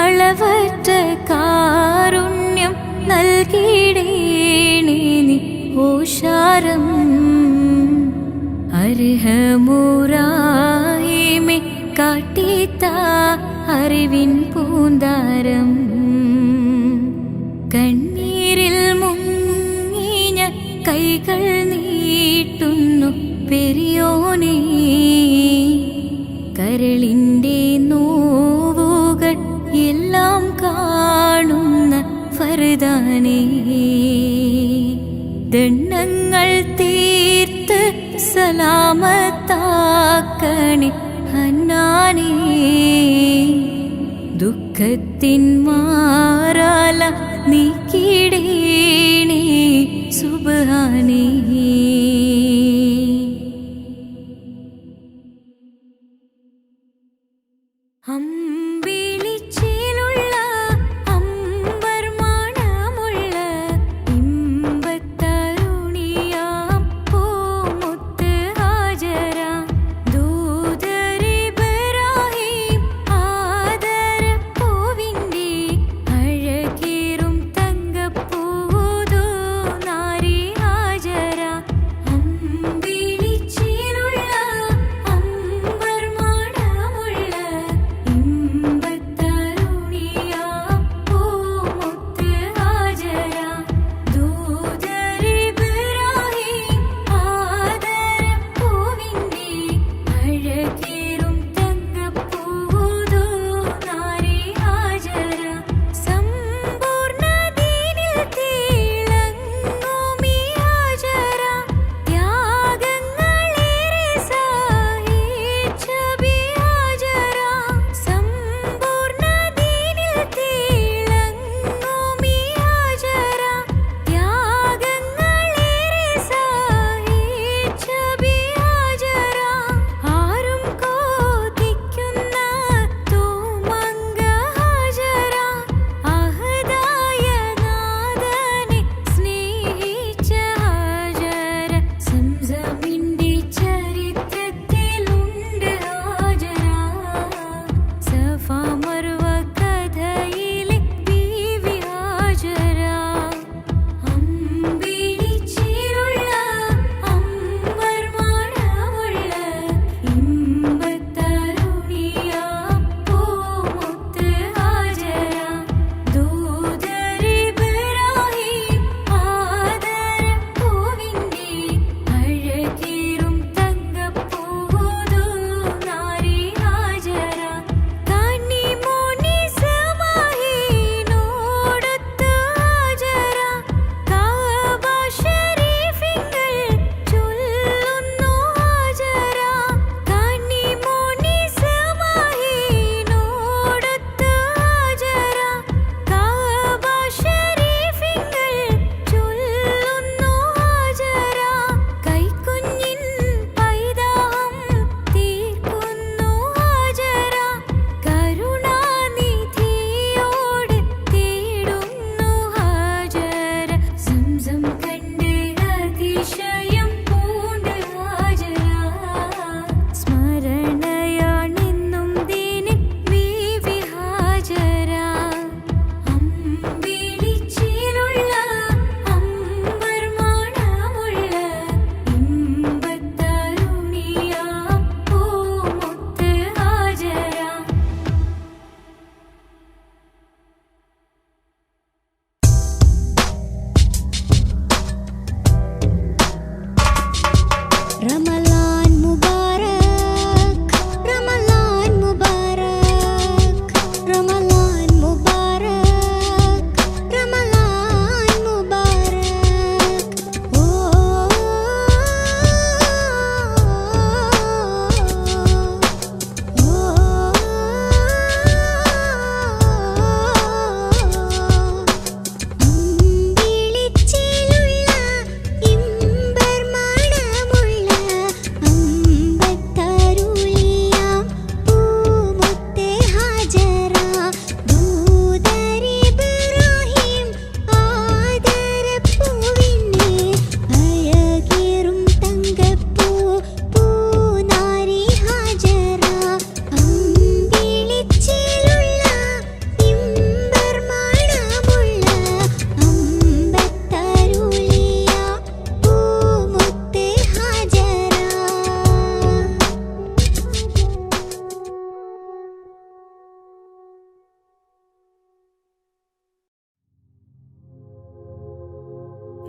[SPEAKER 3] അളവറ്റ കാരുണ്യം നൽകിടേണേ നീ ഓശാരം അർഹമുറാഹിമേ കാട്ടിത്ത അറിവിൻ പൂന്താരം കണ്ണീരിൽ മുങ്ങിഞ്ഞ കൈകൾ നീട്ടുന്നു പെരിയോനേ കരളിൻ്റെ നോവുകൾ എല്ലാം കാണുന്ന ഫർദാനേ ദണ്ണങ്ങൾ തീർത്ത് സലാമത്താക്കണേ ഹന്നാനേ ദുഃഖത്തിൻ മാറാല നീക്കിടേണേ സുബ്ഹാനേ അമ്പിളിച്ചേലുള്ള അമ്പർമാണമുള്ള ഇമ്പത്തരുണിയാം പൂമുത്ത് ഹാജര ദൂതരിബ്രാഹിം ആദരപ്പൂവിൻ്റെ അഴകേറും തങ്കപ്പൂതോ നാരി ഹാജര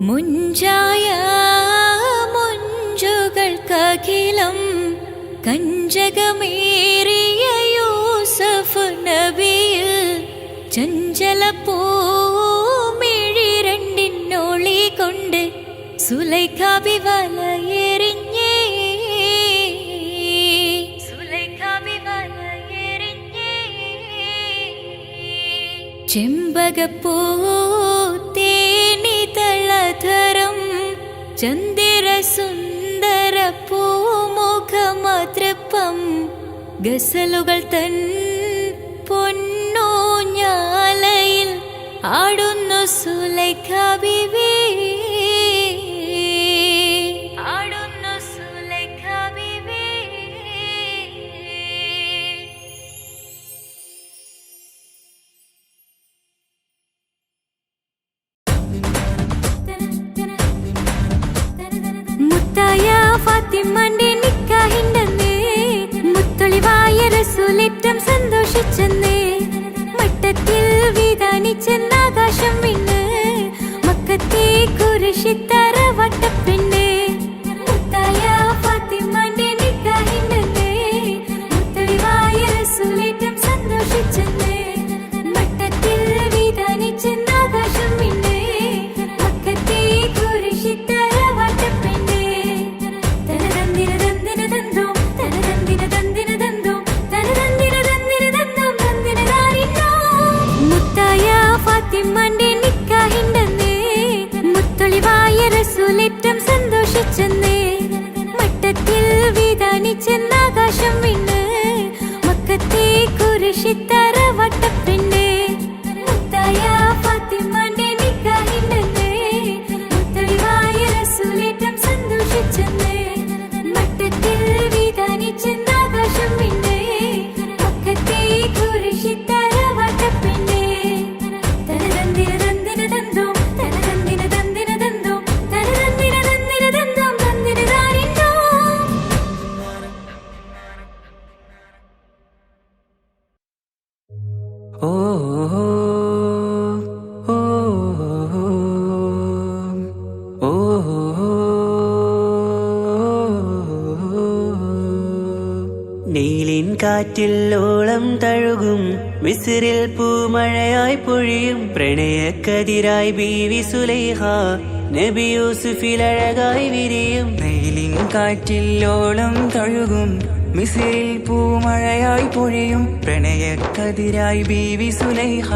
[SPEAKER 3] മുഞ്ചായ മുഞ്ചുകൾക്കഖിലം കഞ്ചകമേറിയ യൂസഫ് നബിയിൽ ചഞ്ചല പൂമിഴി രണ്ടിനൊളി കൊണ്ട് സുലൈഖാബി വലയെറിഞ്ഞേ ചെമ്പകപ്പൂ തേനിതളധരം ചന്ദിര സുന്ദര പൂമുഖമതൃപ്പം ഗസലുകൾ തൻ പൊന്നൂഞ്ഞാലയിൽ ആടുന്നു സുലൈഖാ ബീവി ആടുന്നു സുലൈഖാ ബീവി. മുത്തായ ഫാത്തിമന്റെ നിക്കാഹിണ്ടെന്ന് മുത്തൊളിവായ റസൂലേറ്റം സന്തോഷിച്ചെന്ന് മട്ടത്തിൽ വിധാനിച്ചെന്ന് ആകാശം വിണ്ണ് മക്കത്തെ കുരിശിത്തറ വട്ടപ്പെണ്ണ്. മുത്തായ ഫാത്തിമന്റെ നിക്കാഹിണ്ടെന്ന് മുത്തൊളിവായ റസൂലേറ്റം സന്തോഷിച്ചെന്ന് മട്ടത്തിൽ വിധാനിച്ചെന്ന് ആകാശം വിണ്ണ് മക്കത്തെ കുരിശിത്തറ ഫാത്തിമന്റെ നിക്കാഹിണ്ടെന്ന് മുത്തൊളിവായ റസൂലേറ്റം സന്തോഷിച്ചെന്ന് മട്ടത്തിൽ വിധാനിച്ചെന്ന് ആകാശം വിണ്ണ് മക്കത്തെ കുരിശിത്തറ വട്ടപ്പെണ്ണ്. മുത്തായ ഫാത്തിമന്റെ നിക്കാഹിണ്ടെന്ന് മുത്തൊളിവായ റസൂലേറ്റം സന്തോഷിച്ചെന്ന് മട്ടത്തിൽ വിധാനിച്ചെന്ന് ആകാശം വിണ്ണ് മക്കത്തെ കുരിശിത്തറ വട്ടപ്പെണ്ണ്.
[SPEAKER 2] ഓ ഓ ഓ നീലിൻ കാറ്റിൽ ഓളം തഴുകും മിസ്രിൽ പൂമഴയായി പൊഴിയും പ്രണയക്കതിരായി ബീവി സുലൈഖ നബി യൂസുഫിൽ അഴകായി വിരിയും. നീലിൻ കാറ്റിൽ ഓളം തഴുകും മിസ്രിൽ പൂമഴയായി പൊഴിയും പ്രണയക്കതിരായി ബീവി സുലൈഖ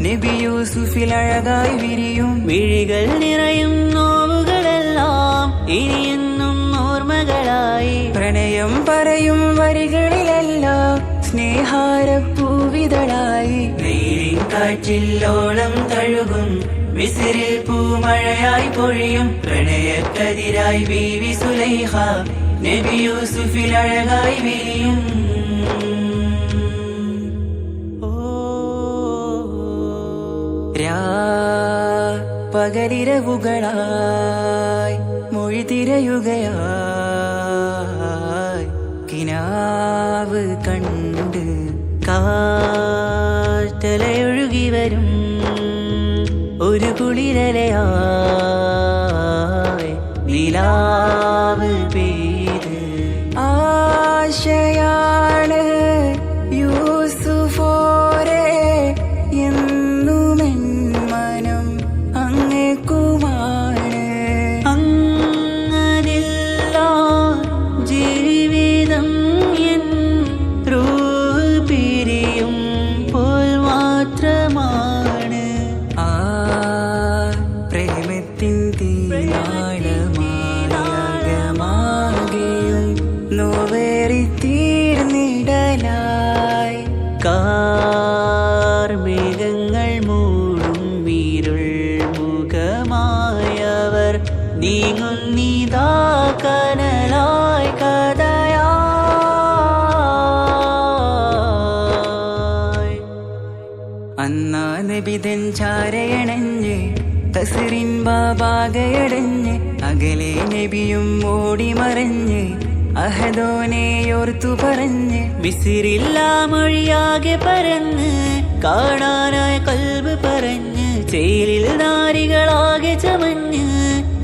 [SPEAKER 2] നബി യൂസുഫിൽ അഴകായി വിരിയും. മിഴികൾ നിറയും നോവുകളെല്ലാം ഇനിയെന്നും ഓർമ്മകളായി പ്രണയം പറയും വരികളിലെല്ലാം സ്നേഹാരപ്പൂവിതളായി. നീലിൻ കാറ്റിൽ ഓളം തഴുകും മിസ്രിൽ പൂമഴയായി പൊഴിയും പ്രണയക്കതിരായി ബീവി സുലൈഖ നബി യൂസുഫിൽ അഴകായി വിരിയും. പകലിരവുകളായി മൊഴി തിരയുകയായി കിനാവ് കണ്ട് കാറ്റലയൊഴുകി വരും ഒരു കുളിരലയായി നിലാവ് പെയ്ത് ആശയാണ് യൂസുഫോരെ എന്നുമെൻ മനം അങ്ങേക്കുമാണ്. അങ്ങനില്ല ജീവിതം എൻ റൂഹ് പിരിയും പോൽ മാത്രമാണ്. ആ പ്രേമത്തിൻ തീരാളമാകെയും നോവേറി തീർന്നിടലായി കാർമേഘങ്ങൾ മൂടും വീരുൾ മുഖമായവർ നീങ്ങുന്നിതാ കനലായി കഥയായി. അന്നാ നബിതൻ ചാരയണഞ്ഞ് തസ്റിൻ ബാബാകയടഞ്ഞ് അകലെ നബിയും ഓടിമറഞ്ഞ് അഹദോനെയോർത്തു പറഞ്ഞ് മിസ്രില്ലാ മൊഴിയാകെ പരന്ന് കാണാനായി കൽബ് പറഞ്ഞ് ചേലിൽ നാരികളാകെ ചമഞ്ഞ്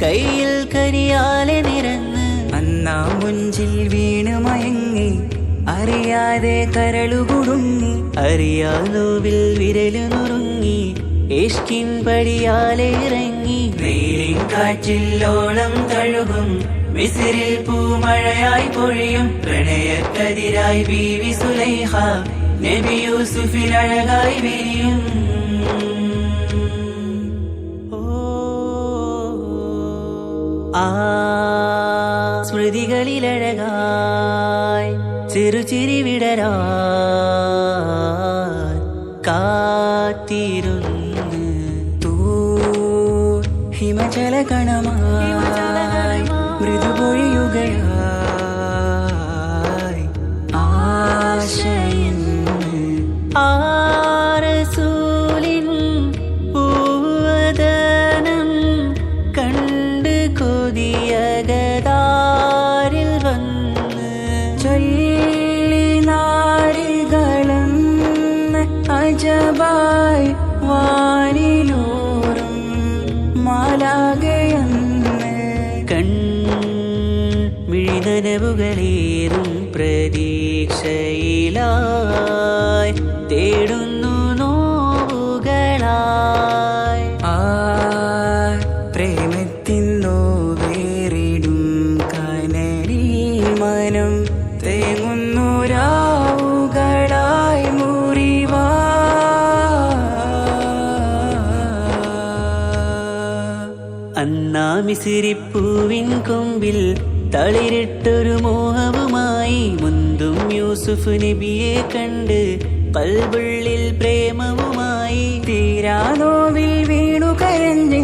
[SPEAKER 2] കയ്യിൽ കരിയാലെ നിരന്ന് അന്നാ മുഞ്ചിൽ വീണ് മയങ്ങി അറിയാതെ കരളു കുടുങ്ങി അറിയാലോവിൽ വിരലു നുറുങ്ങി ഇഷ്കിൻ പടിയാലെ ഇറങ്ങി വെയിലിൻ കാറ്റില്ലോളം തഴുകും മിസിരിൽ പൂമഴയായി പൊഴിയും പ്രണയക്കതിരായി ബീവി സുലൈഹ നബി യൂസുഫിൽ അഴകായി വിരിയും ആ സ്മൃതികളിലഴകായി ചെറുചിരി വിടരാൻ കാത്തിരുന്ന് ഹിമജല കണമായി മൃദുപൊഴിയുകയായി ആശയിൻ ആരസൂലിൻ പൂവദനം കണ്ട് കൊതിയകതാരിൽ വന്ന് ചൊല്ലി നാരികളെന്ന് അജബായി വാനിലൂറും മാലാകയെന്ന് കൺമിഴിനനവുകളേറും പ്രതീക്ഷയിലായി തേടുന്നു നോവുകളായി ആ പ്രേമത്തിൻ നോവേറിടും കനലിൽ മനം തേങ്ങുന്നു രാവുകളായി മുറിവാ അന്നാ മിസിരിപ്പൂവിൻ കൊമ്പിൽ തളിരിട്ടൊരു മോഹവുമായി മുന്തും യൂസുഫ് നബിയെ കണ്ട് കൽബുള്ളിൽ പ്രേമവുമായി തീരാനോവിൽ വീണു കരഞ്ഞ്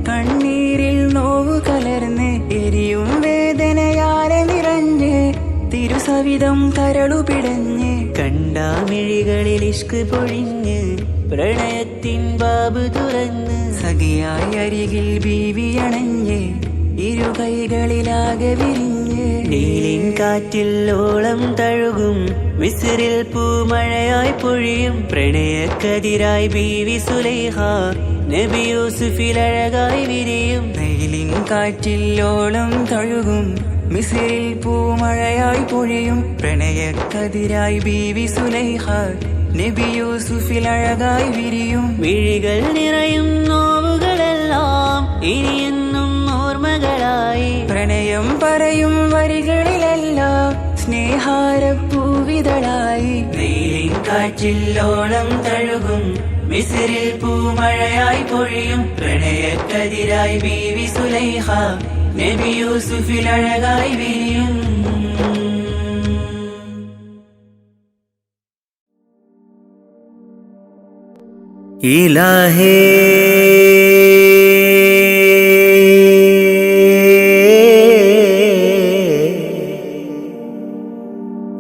[SPEAKER 2] കണ്ണീരിൽ നോവു കലർന്ന് എരിയും വേദനയാലെ നിറഞ്ഞ് തിരുസവിധം കരളു പിടഞ്ഞ് കണ്ടാമിഴികളിൽ ഇഷ്ക് പൊഴിഞ്ഞ് പ്രണയത്തിൻ ബാബ് തുറന്ന് സഖിയായി അരികിൽ ബീവി അണഞ്ഞ് ഇരുകൈകളിലാകെ വിരിഞ്ഞ് നീലിൻ കാറ്റില്ലോളം തഴുകും മിസിറിൽ പൂമഴയായി പൊഴിയും പ്രണയക്കതിരായി ബീവി സുലൈഹ നബി യൂസുഫിൽ അഴകായി വിരിയും നീലിൻ കാറ്റില്ലോളം തഴുകും മിസിറിൽ പൂമഴയായി പൊഴിയും പ്രണയക്കതിരായി ബീവി സുലൈഹ നബി യൂസുഫിൽ അഴകായി വിരിയും മിഴികൾ നിറയും നോവുകളെല്ലാം ഇനിയെന്നും ഓർമ്മകളായി പ്രണയം പറയും വരികളിലെല്ലാം സ്നേഹാരപ്പൂവിതളായി വെയിലിൻ കാറ്റില്ലോളം തഴുകും മിസിറിൽ പൂമഴയായി പൊഴിയും പ്രണയക്കതിരായി ബീവി സുലൈഹ നബി യൂസുഫിൽ അഴകായി വിരിയും
[SPEAKER 1] ഇലാഹേ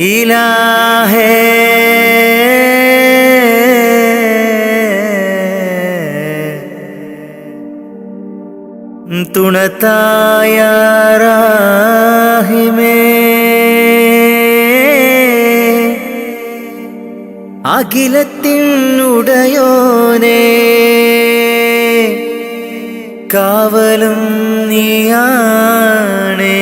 [SPEAKER 1] ഇലാഹേ തുണത്തായ റാഹിമേ അഖിലത്തിനുടയോനേ കാവലും നീയാണേ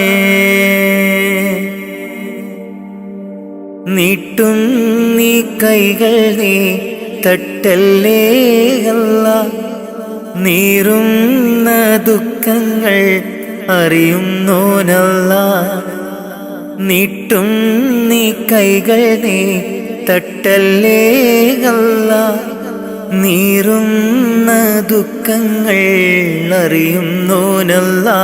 [SPEAKER 1] നീട്ടും നീ കൈകൾ നീ തട്ടല്ലേ അല്ലാ നീറുന്ന ദുഃഖങ്ങൾ അറിയുന്നോനല്ലാ നീട്ടും നീ കൈകൾ നീ തട്ടല്ലേ അല്ലാ നീറുന്ന ദുഃഖങ്ങൾ അറിയുന്നോനല്ലാ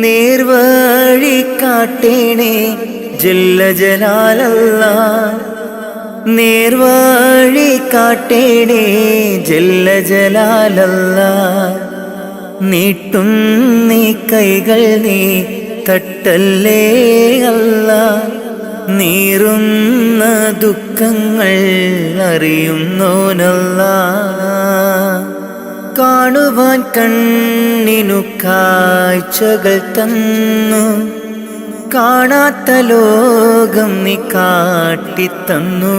[SPEAKER 1] നേർവഴി കാട്ടേണേ ജല്ല ജലാലല്ലാ നേർവഴി കാട്ടേണേ ജല്ല ജലാലല്ലാ നീട്ടും നീ കൈകൾ നീ തട്ടല്ലേ അല്ലാ നീറുന്ന ദുഃഖങ്ങൾ അറിയുന്നോനല്ലാ കാണുവാൻ കണ്ണിനു കാഴ്ചകൾ തന്നു കാണാത്ത ലോകം നീ കാട്ടിത്തന്നു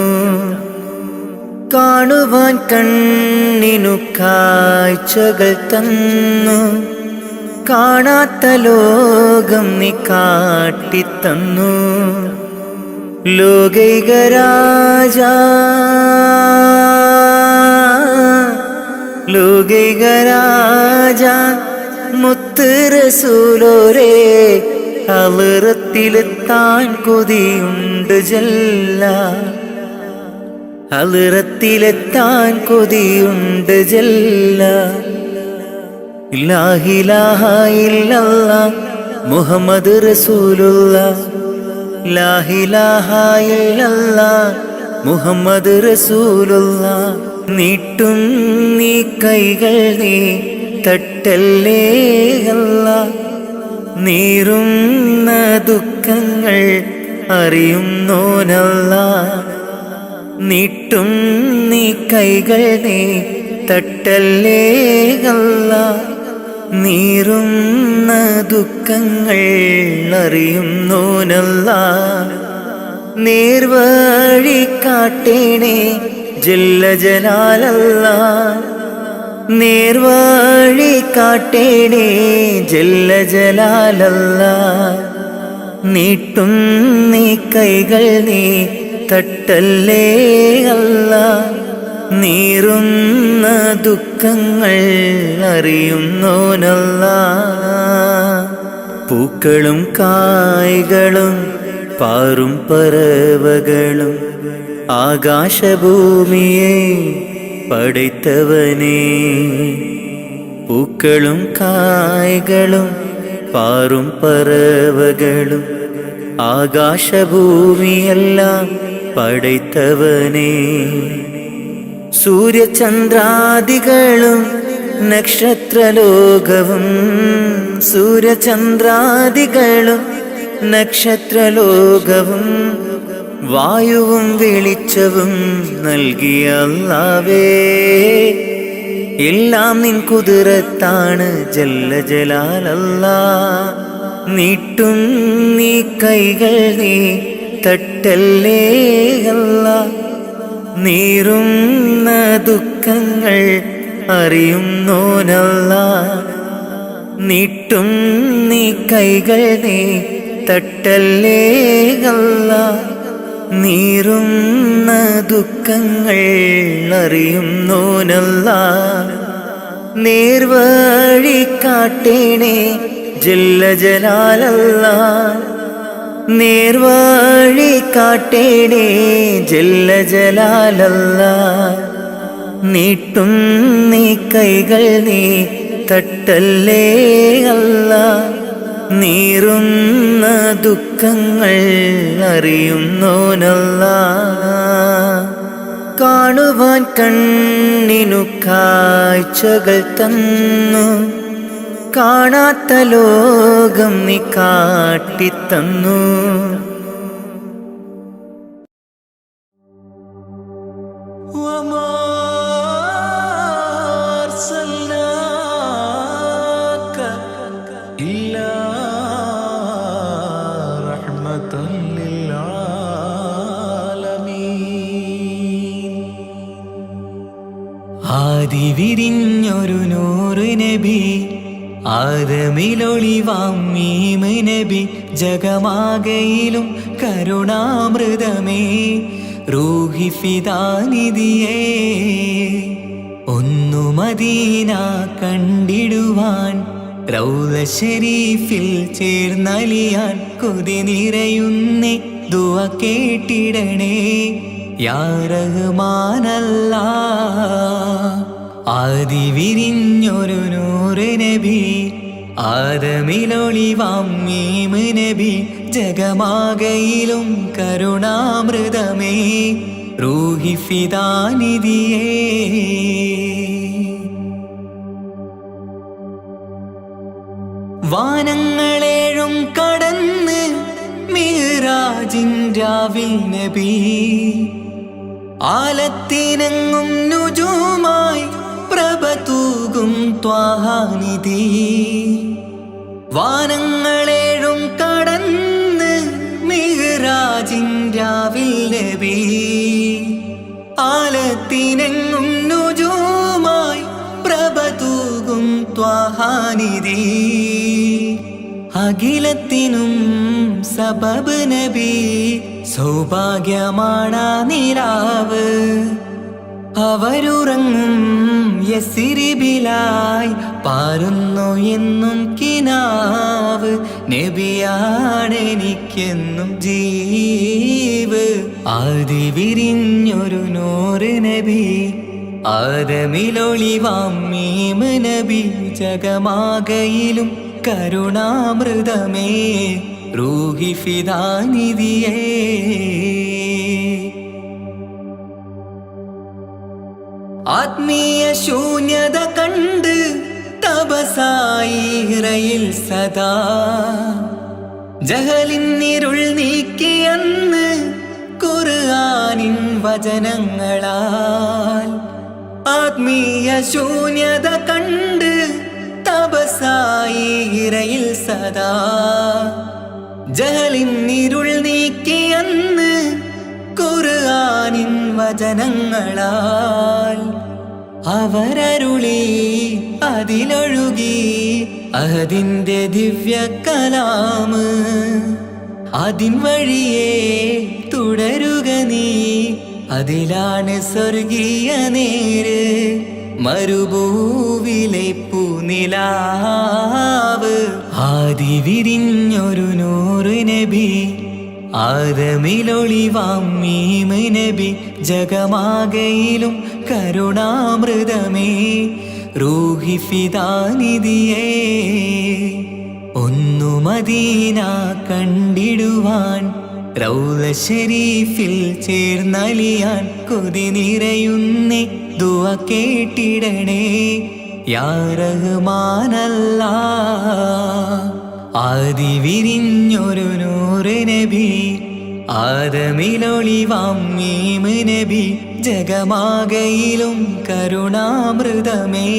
[SPEAKER 1] കാണുവാൻ കണ്ണിനു കാഴ്ചകൾ തന്നു, കാണാത്ത ലോകം നീ കാട്ടിത്തന്നു. ലോകൈക രാജ ലോകൈക രാജ മുത്ത് റസൂലോരേ, ഹളറത്തിലെത്താൻ കൊതിയുണ്ട് ജല്ല, ഹളറത്തിലെത്താൻ കൊതിയുണ്ട് ജല്ല. ലാ ഇലാഹ ഇല്ലല്ലാഹ് മുഹമ്മദ് റസൂലുള്ളാഹ്, ലാ ഇലാഹ ഇല്ലല്ലാഹ് മുഹമ്മദ് റസൂലുള്ളാഹ്. നീട്ടും നീ കൈകൾ നീ തട്ടല്ലേ അല്ലാഹ്, നീറുന്ന ദുഃഖങ്ങൾ അറിയുന്നോനല്ലാഹ്. നീട്ടും നീ കൈകൾ നീ തട്ടല്ലേ അല്ലാഹ്, നീറുന്ന ദുഃഖങ്ങൾ അറിയുന്നോനല്ലാഹ്. നേർവഴി കാട്ടേണേ ജല്ല ജലാലല്ലാഹ്, നേർവഴി കാട്ടേണേ ജല്ല ജലാലല്ലാഹ്. നീട്ടും നീ കൈകൾ നീ തട്ടല്ലേ അല്ലാഹ്, നീറുന്ന ദുഃഖങ്ങൾ അറിയുന്നോനല്ലാഹ്. പൂക്കളും കായ്കളും പാറും പറവകളും ആകാശഭൂമിയെ പടൈത്തവനേ. പൂക്കളും കായ്കളും പാറും പറവകളും ആകാശഭൂമിയെല്ലാം പടൈത്തവനേ. സൂര്യചന്ദ്രാദികളും നക്ഷത്രലോകവും, സൂര്യചന്ദ്രാദികളും നക്ഷത്രലോകവും വായുവും വെളിച്ചവും നൽകിയ അല്ലാഹുവേ, എല്ലാം നിൻ കുതിരത്താണ് ജല്ല ജലാലല്ലാഹ്. നീട്ടും നീ കൈകൾ നീ തട്ടല്ലേ അല്ലാഹ്, നീറുന്ന ദുഃഖങ്ങൾ അറിയുന്നോനല്ലാഹ്. നീട്ടും നീ കൈകൾ നീ തട്ടല്ലേ അല്ലാഹ്, നീറുന്ന ദുഃഖങ്ങൾ അറിയുന്നോനല്ലാഹ്. നേർവഴി കാട്ടേണേ ജല്ല ജലാലല്ലാഹ്, നേർവഴി കാട്ടേണേ ജല്ല ജലാലല്ലാഹ്. നീട്ടും നീ കൈകൾ നീ തട്ടല്ലേ അല്ലാഹ്, നീറുന്ന ദുഃഖങ്ങൾ അറിയുന്നോനല്ലാഹ്. കാണുവാൻ കണ്ണിനു കാഴ്ചകൾ തന്നു, കാണാത്ത ലോകം നീ കാട്ടിത്തന്നു. ആദി വിരിഞ്ഞൊരു നൂറ് നബി, ആദമിലൊളിവാം മീമ് നബി, ജഗമാകയിലും കരുണാമൃതമേ റൂഹി ഫിദാനിധിയേ. ഒന്നു മദീന കണ്ടിടുവാൻ റൗള ശരീഫിൽ ചേർന്നലിയാൻ കൊതി നിറയുന്നേ ദുആ കേട്ടിടണേ യാ റഹ്മാനല്ലാഹ്. ആദി വിരിഞ്ഞൊരു നൂറ് നബി, ആദമിലൊളിവാം മീമ് നബി, ജഗമാകയിലും കരുണാമൃതമേ റൂഹി ഫിദാനിധിയേ. വാനങ്ങളേഴും കടന്ന് മിഅ്റാജിൻ രാവിൽ നബി, ആലത്തിനെങ്ങും നുജൂമായി പ്രഭ തൂകും ത്വാഹാനിധി. വാനങ്ങളേഴും കടന്ന് മിഅ്റാജിൻ രാവിൽ നബി, ആലത്തിനെങ്ങും നുജൂമായി പ്രഭ തൂകും ത്വാഹാനിധി അഖിലത്തിനും സബബ് നബി സൗഭാഗ്യമാണാ നിലാവ് അവരുറങ്ങും യസിരിബിലായി പാരുന്നു എന്നും കിനാവ് നബിയാണെനിക്കെന്നും ജീവ് ആദി വിരിഞ്ഞൊരു നൂറ് നബി ആദമിലൊളിവാം മീമ് നബി ജഗമാകയിലും കരുണാമൃതമേ റൂഹി ഫിദാനിധിയേ ആത്മീയ ശൂന്യത കണ്ട് തപസായി ഇറയിൽ സദാ ജഹലിന്നിരുൾ നീക്കിയെന്ന് ഖുർആനിൻ വചനങ്ങളാൽ ആത്മീയ ശൂന്യത കണ്ട് തപസായി ഇറയിൽ സദാ ജഹലിന്നിരുൾ നീക്കിയെന്ന് ഖുർആനിൻ വചനങ്ങളാൽ അവരരുളി അതിലൊഴുകി അതിൻ്റെ ദിവ്യ കലാമ് അതിൻ വഴിയേ തുടരുക നീ അതിലാണ് സ്വർഗീയ നേര് മരുഭൂവിലെ പൂനിലാവ് ആദി വിരിഞ്ഞൊരു നൂറ് നബി ആദമിലൊളിവാം മീമ് നബി ജഗമാകയിലും കരുണാമൃതമേ റൂഹി ഫിദാനിധിയേ ഒന്നു മദീന കണ്ടിടുവാൻ റൗള ശരീഫിൽ ചേർന്നലിയാൻ കൊതി നിറയുന്നേ ദുആ കേട്ടിടണേ യാ റഹ്മാനല്ലാ ആദി വിരിഞ്ഞൊരു നൂറ് നബി ആദമിലൊളിവാം മീമ് നബി ജഗമാകയിലും കരുണാമൃതമേ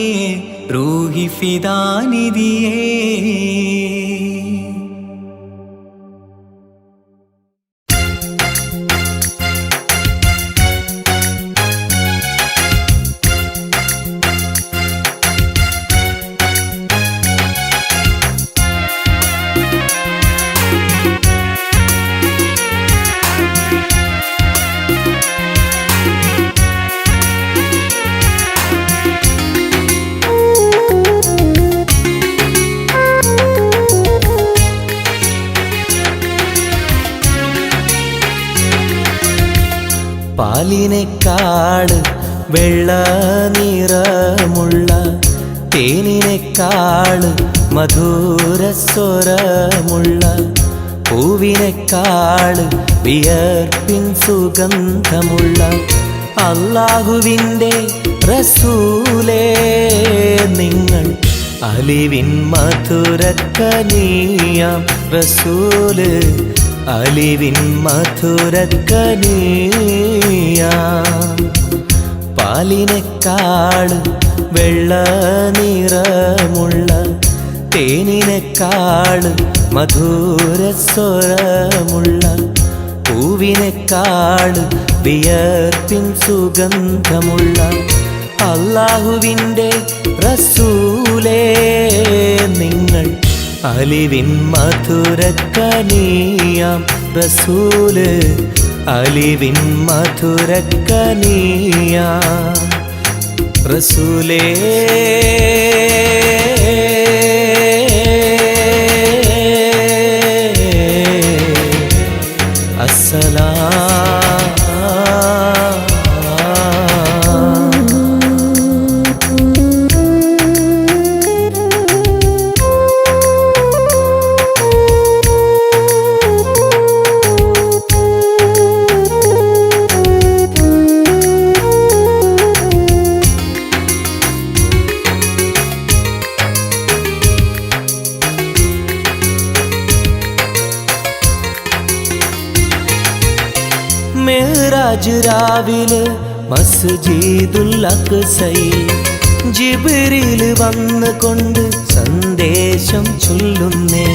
[SPEAKER 1] റൂഹി ഫിദാനിധിയേ
[SPEAKER 4] പാലിനെക്കാട് വെള്ള നിറമുള്ള തേനിനെക്കാട് മധുരസ്വരമുള്ള പൂവിനെക്കാട് വിയർപ്പിൻ സുഗന്ധമുള്ള അല്ലാഹുവിൻ്റെ റസൂലേ നിങ്ങൾ അലിവിൻ മധുരക്കനിയാം റസൂല് അലിവിൻ മധുരക്കനിയാം പാലിനെക്കാട് വെള്ള നിറമുള്ള തേനിനെക്കാട് മധുരസ്വരമുള്ള പൂവിനെക്കാട് വിയർപ്പിൻ സുഗന്ധമുള്ള അല്ലാഹുവിൻ്റെ റസൂലേ നിങ്ങൾ അലിവിൻ മധുരക്കനിയാം റസൂല് അലിവിൻ മധുരക്കനിയാം റസൂലേ മെഹ്റാജ് രാവിലെ മസ്ജിദുൽ അഖ്സയിൽ ജിബ്രീൽ വന്നുകൊണ്ട് സന്ദേശം ചൊല്ലുന്നേ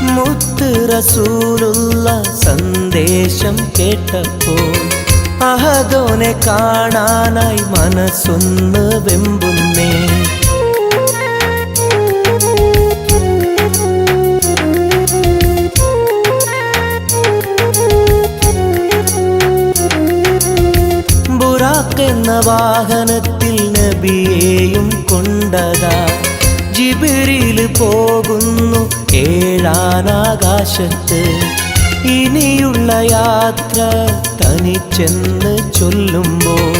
[SPEAKER 4] മുത്ത് റസൂലുള്ള സന്ദേശം കേട്ടപ്പോൾ അഹദോനെ കാണാനായി മനസ്സൊന്ന് വെമ്പുന്നേ. ബുറാഖ് എന്ന വാഹനത്തിൽ നബിയെയും കൊണ്ടതാ ജിബ്രീൽ പോകുന്നു ഏഴാനാകാശത്ത്. ഇനിയുള്ള യാത്ര തനിച്ചെന്ന് ചൊല്ലുമ്പോൾ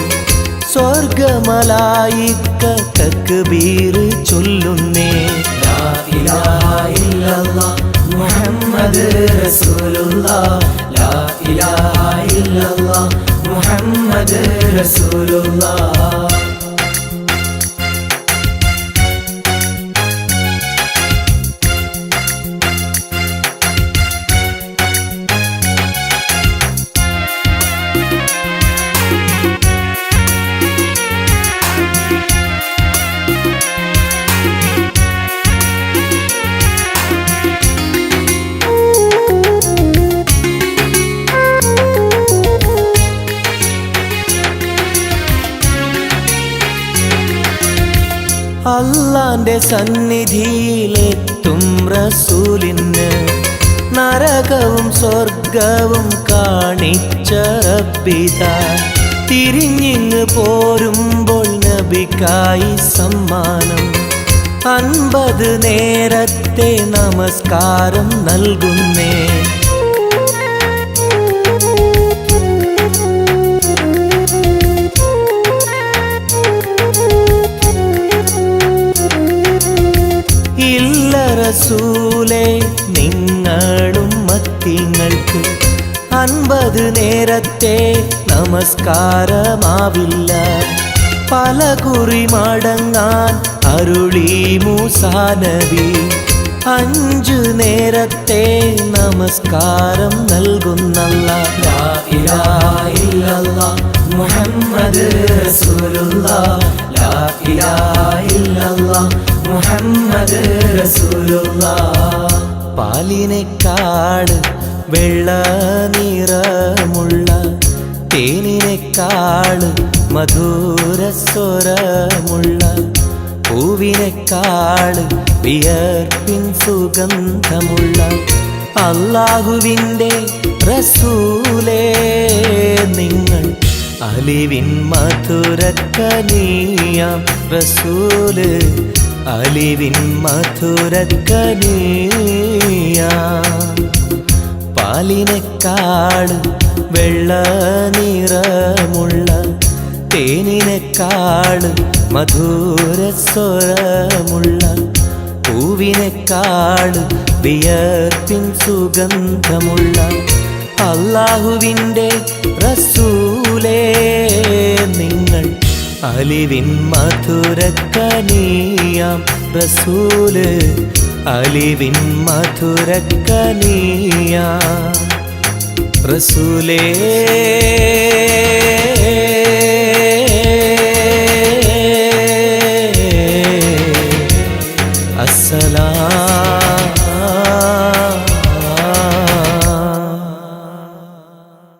[SPEAKER 4] സ്വർഗമലായിക്ക തക്ബീർ ചൊല്ലുന്നേ. ലാ ഇലാഹ ഇല്ലല്ലാഹ് മുഹമ്മദ് റസൂലുള്ളാഹ്, ലാ ഇലാഹ ഇല്ലല്ലാഹ് മുഹമ്മദ് റസൂലുള്ളാഹ്. അല്ലാന്റെ സന്നിധിയിലെത്തും റസൂലിന് നരകവും സ്വർഗവും കാണിച്ച റബ്ബിതാ. തിരിഞ്ഞിങ്ങ് പോരുമ്പോൾ നബിക്കായി സമ്മാനം 50 നേരത്തെ നമസ്കാരം നൽകുന്നേ. ഇല്ല റസൂലേ നിങ്ങളും മത്തിങ്ങൾക്ക് 50 നേരത്തെ നമസ്കാരമാവില്ല. പല കുറി മടങ്ങാൻ അരുളി മൂസാ നബി. 5 നേരത്തെ നമസ്കാരം നൽകുന്നല്ലാഹ്. ലാ ഇലാഹ ഇല്ലല്ലാഹ് മുഹമ്മദ് റസൂലുള്ളാഹ്, ലാ ഇലാഹ ഇല്ലല്ലാഹ് മുഹമ്മദ് റസൂലുള്ളാഹ്. പാലിനെക്കാട് വെള്ള നിറമുള്ള തേനിനെക്കാട് മധുരസ്വരമുള്ള പൂവിനെക്കാട് വിയർപ്പിൻ സുഗന്ധമുള്ള അല്ലാഹുവിൻ്റെ റസൂലേ നിങ്ങൾ അലിവിൻ മധുരക്കനിയാം റസൂല്, അലിവിൻ മധുരക്കനിയാം. പാലിനെക്കാട് വെള്ള നിറമുള്ള തേനിനെക്കാട് മധുരസ്വരമുള്ള പൂവിനെക്കാട് വിയർപ്പിൻ സുഗന്ധമുള്ള അല്ലാഹുവിൻ്റെ റസൂലേ നിങ്ങൾ അലിവിൻ മധുരക്കനിയാം റസൂല്, അലിവിൻ മധുരക്കനിയാം റസൂലേ.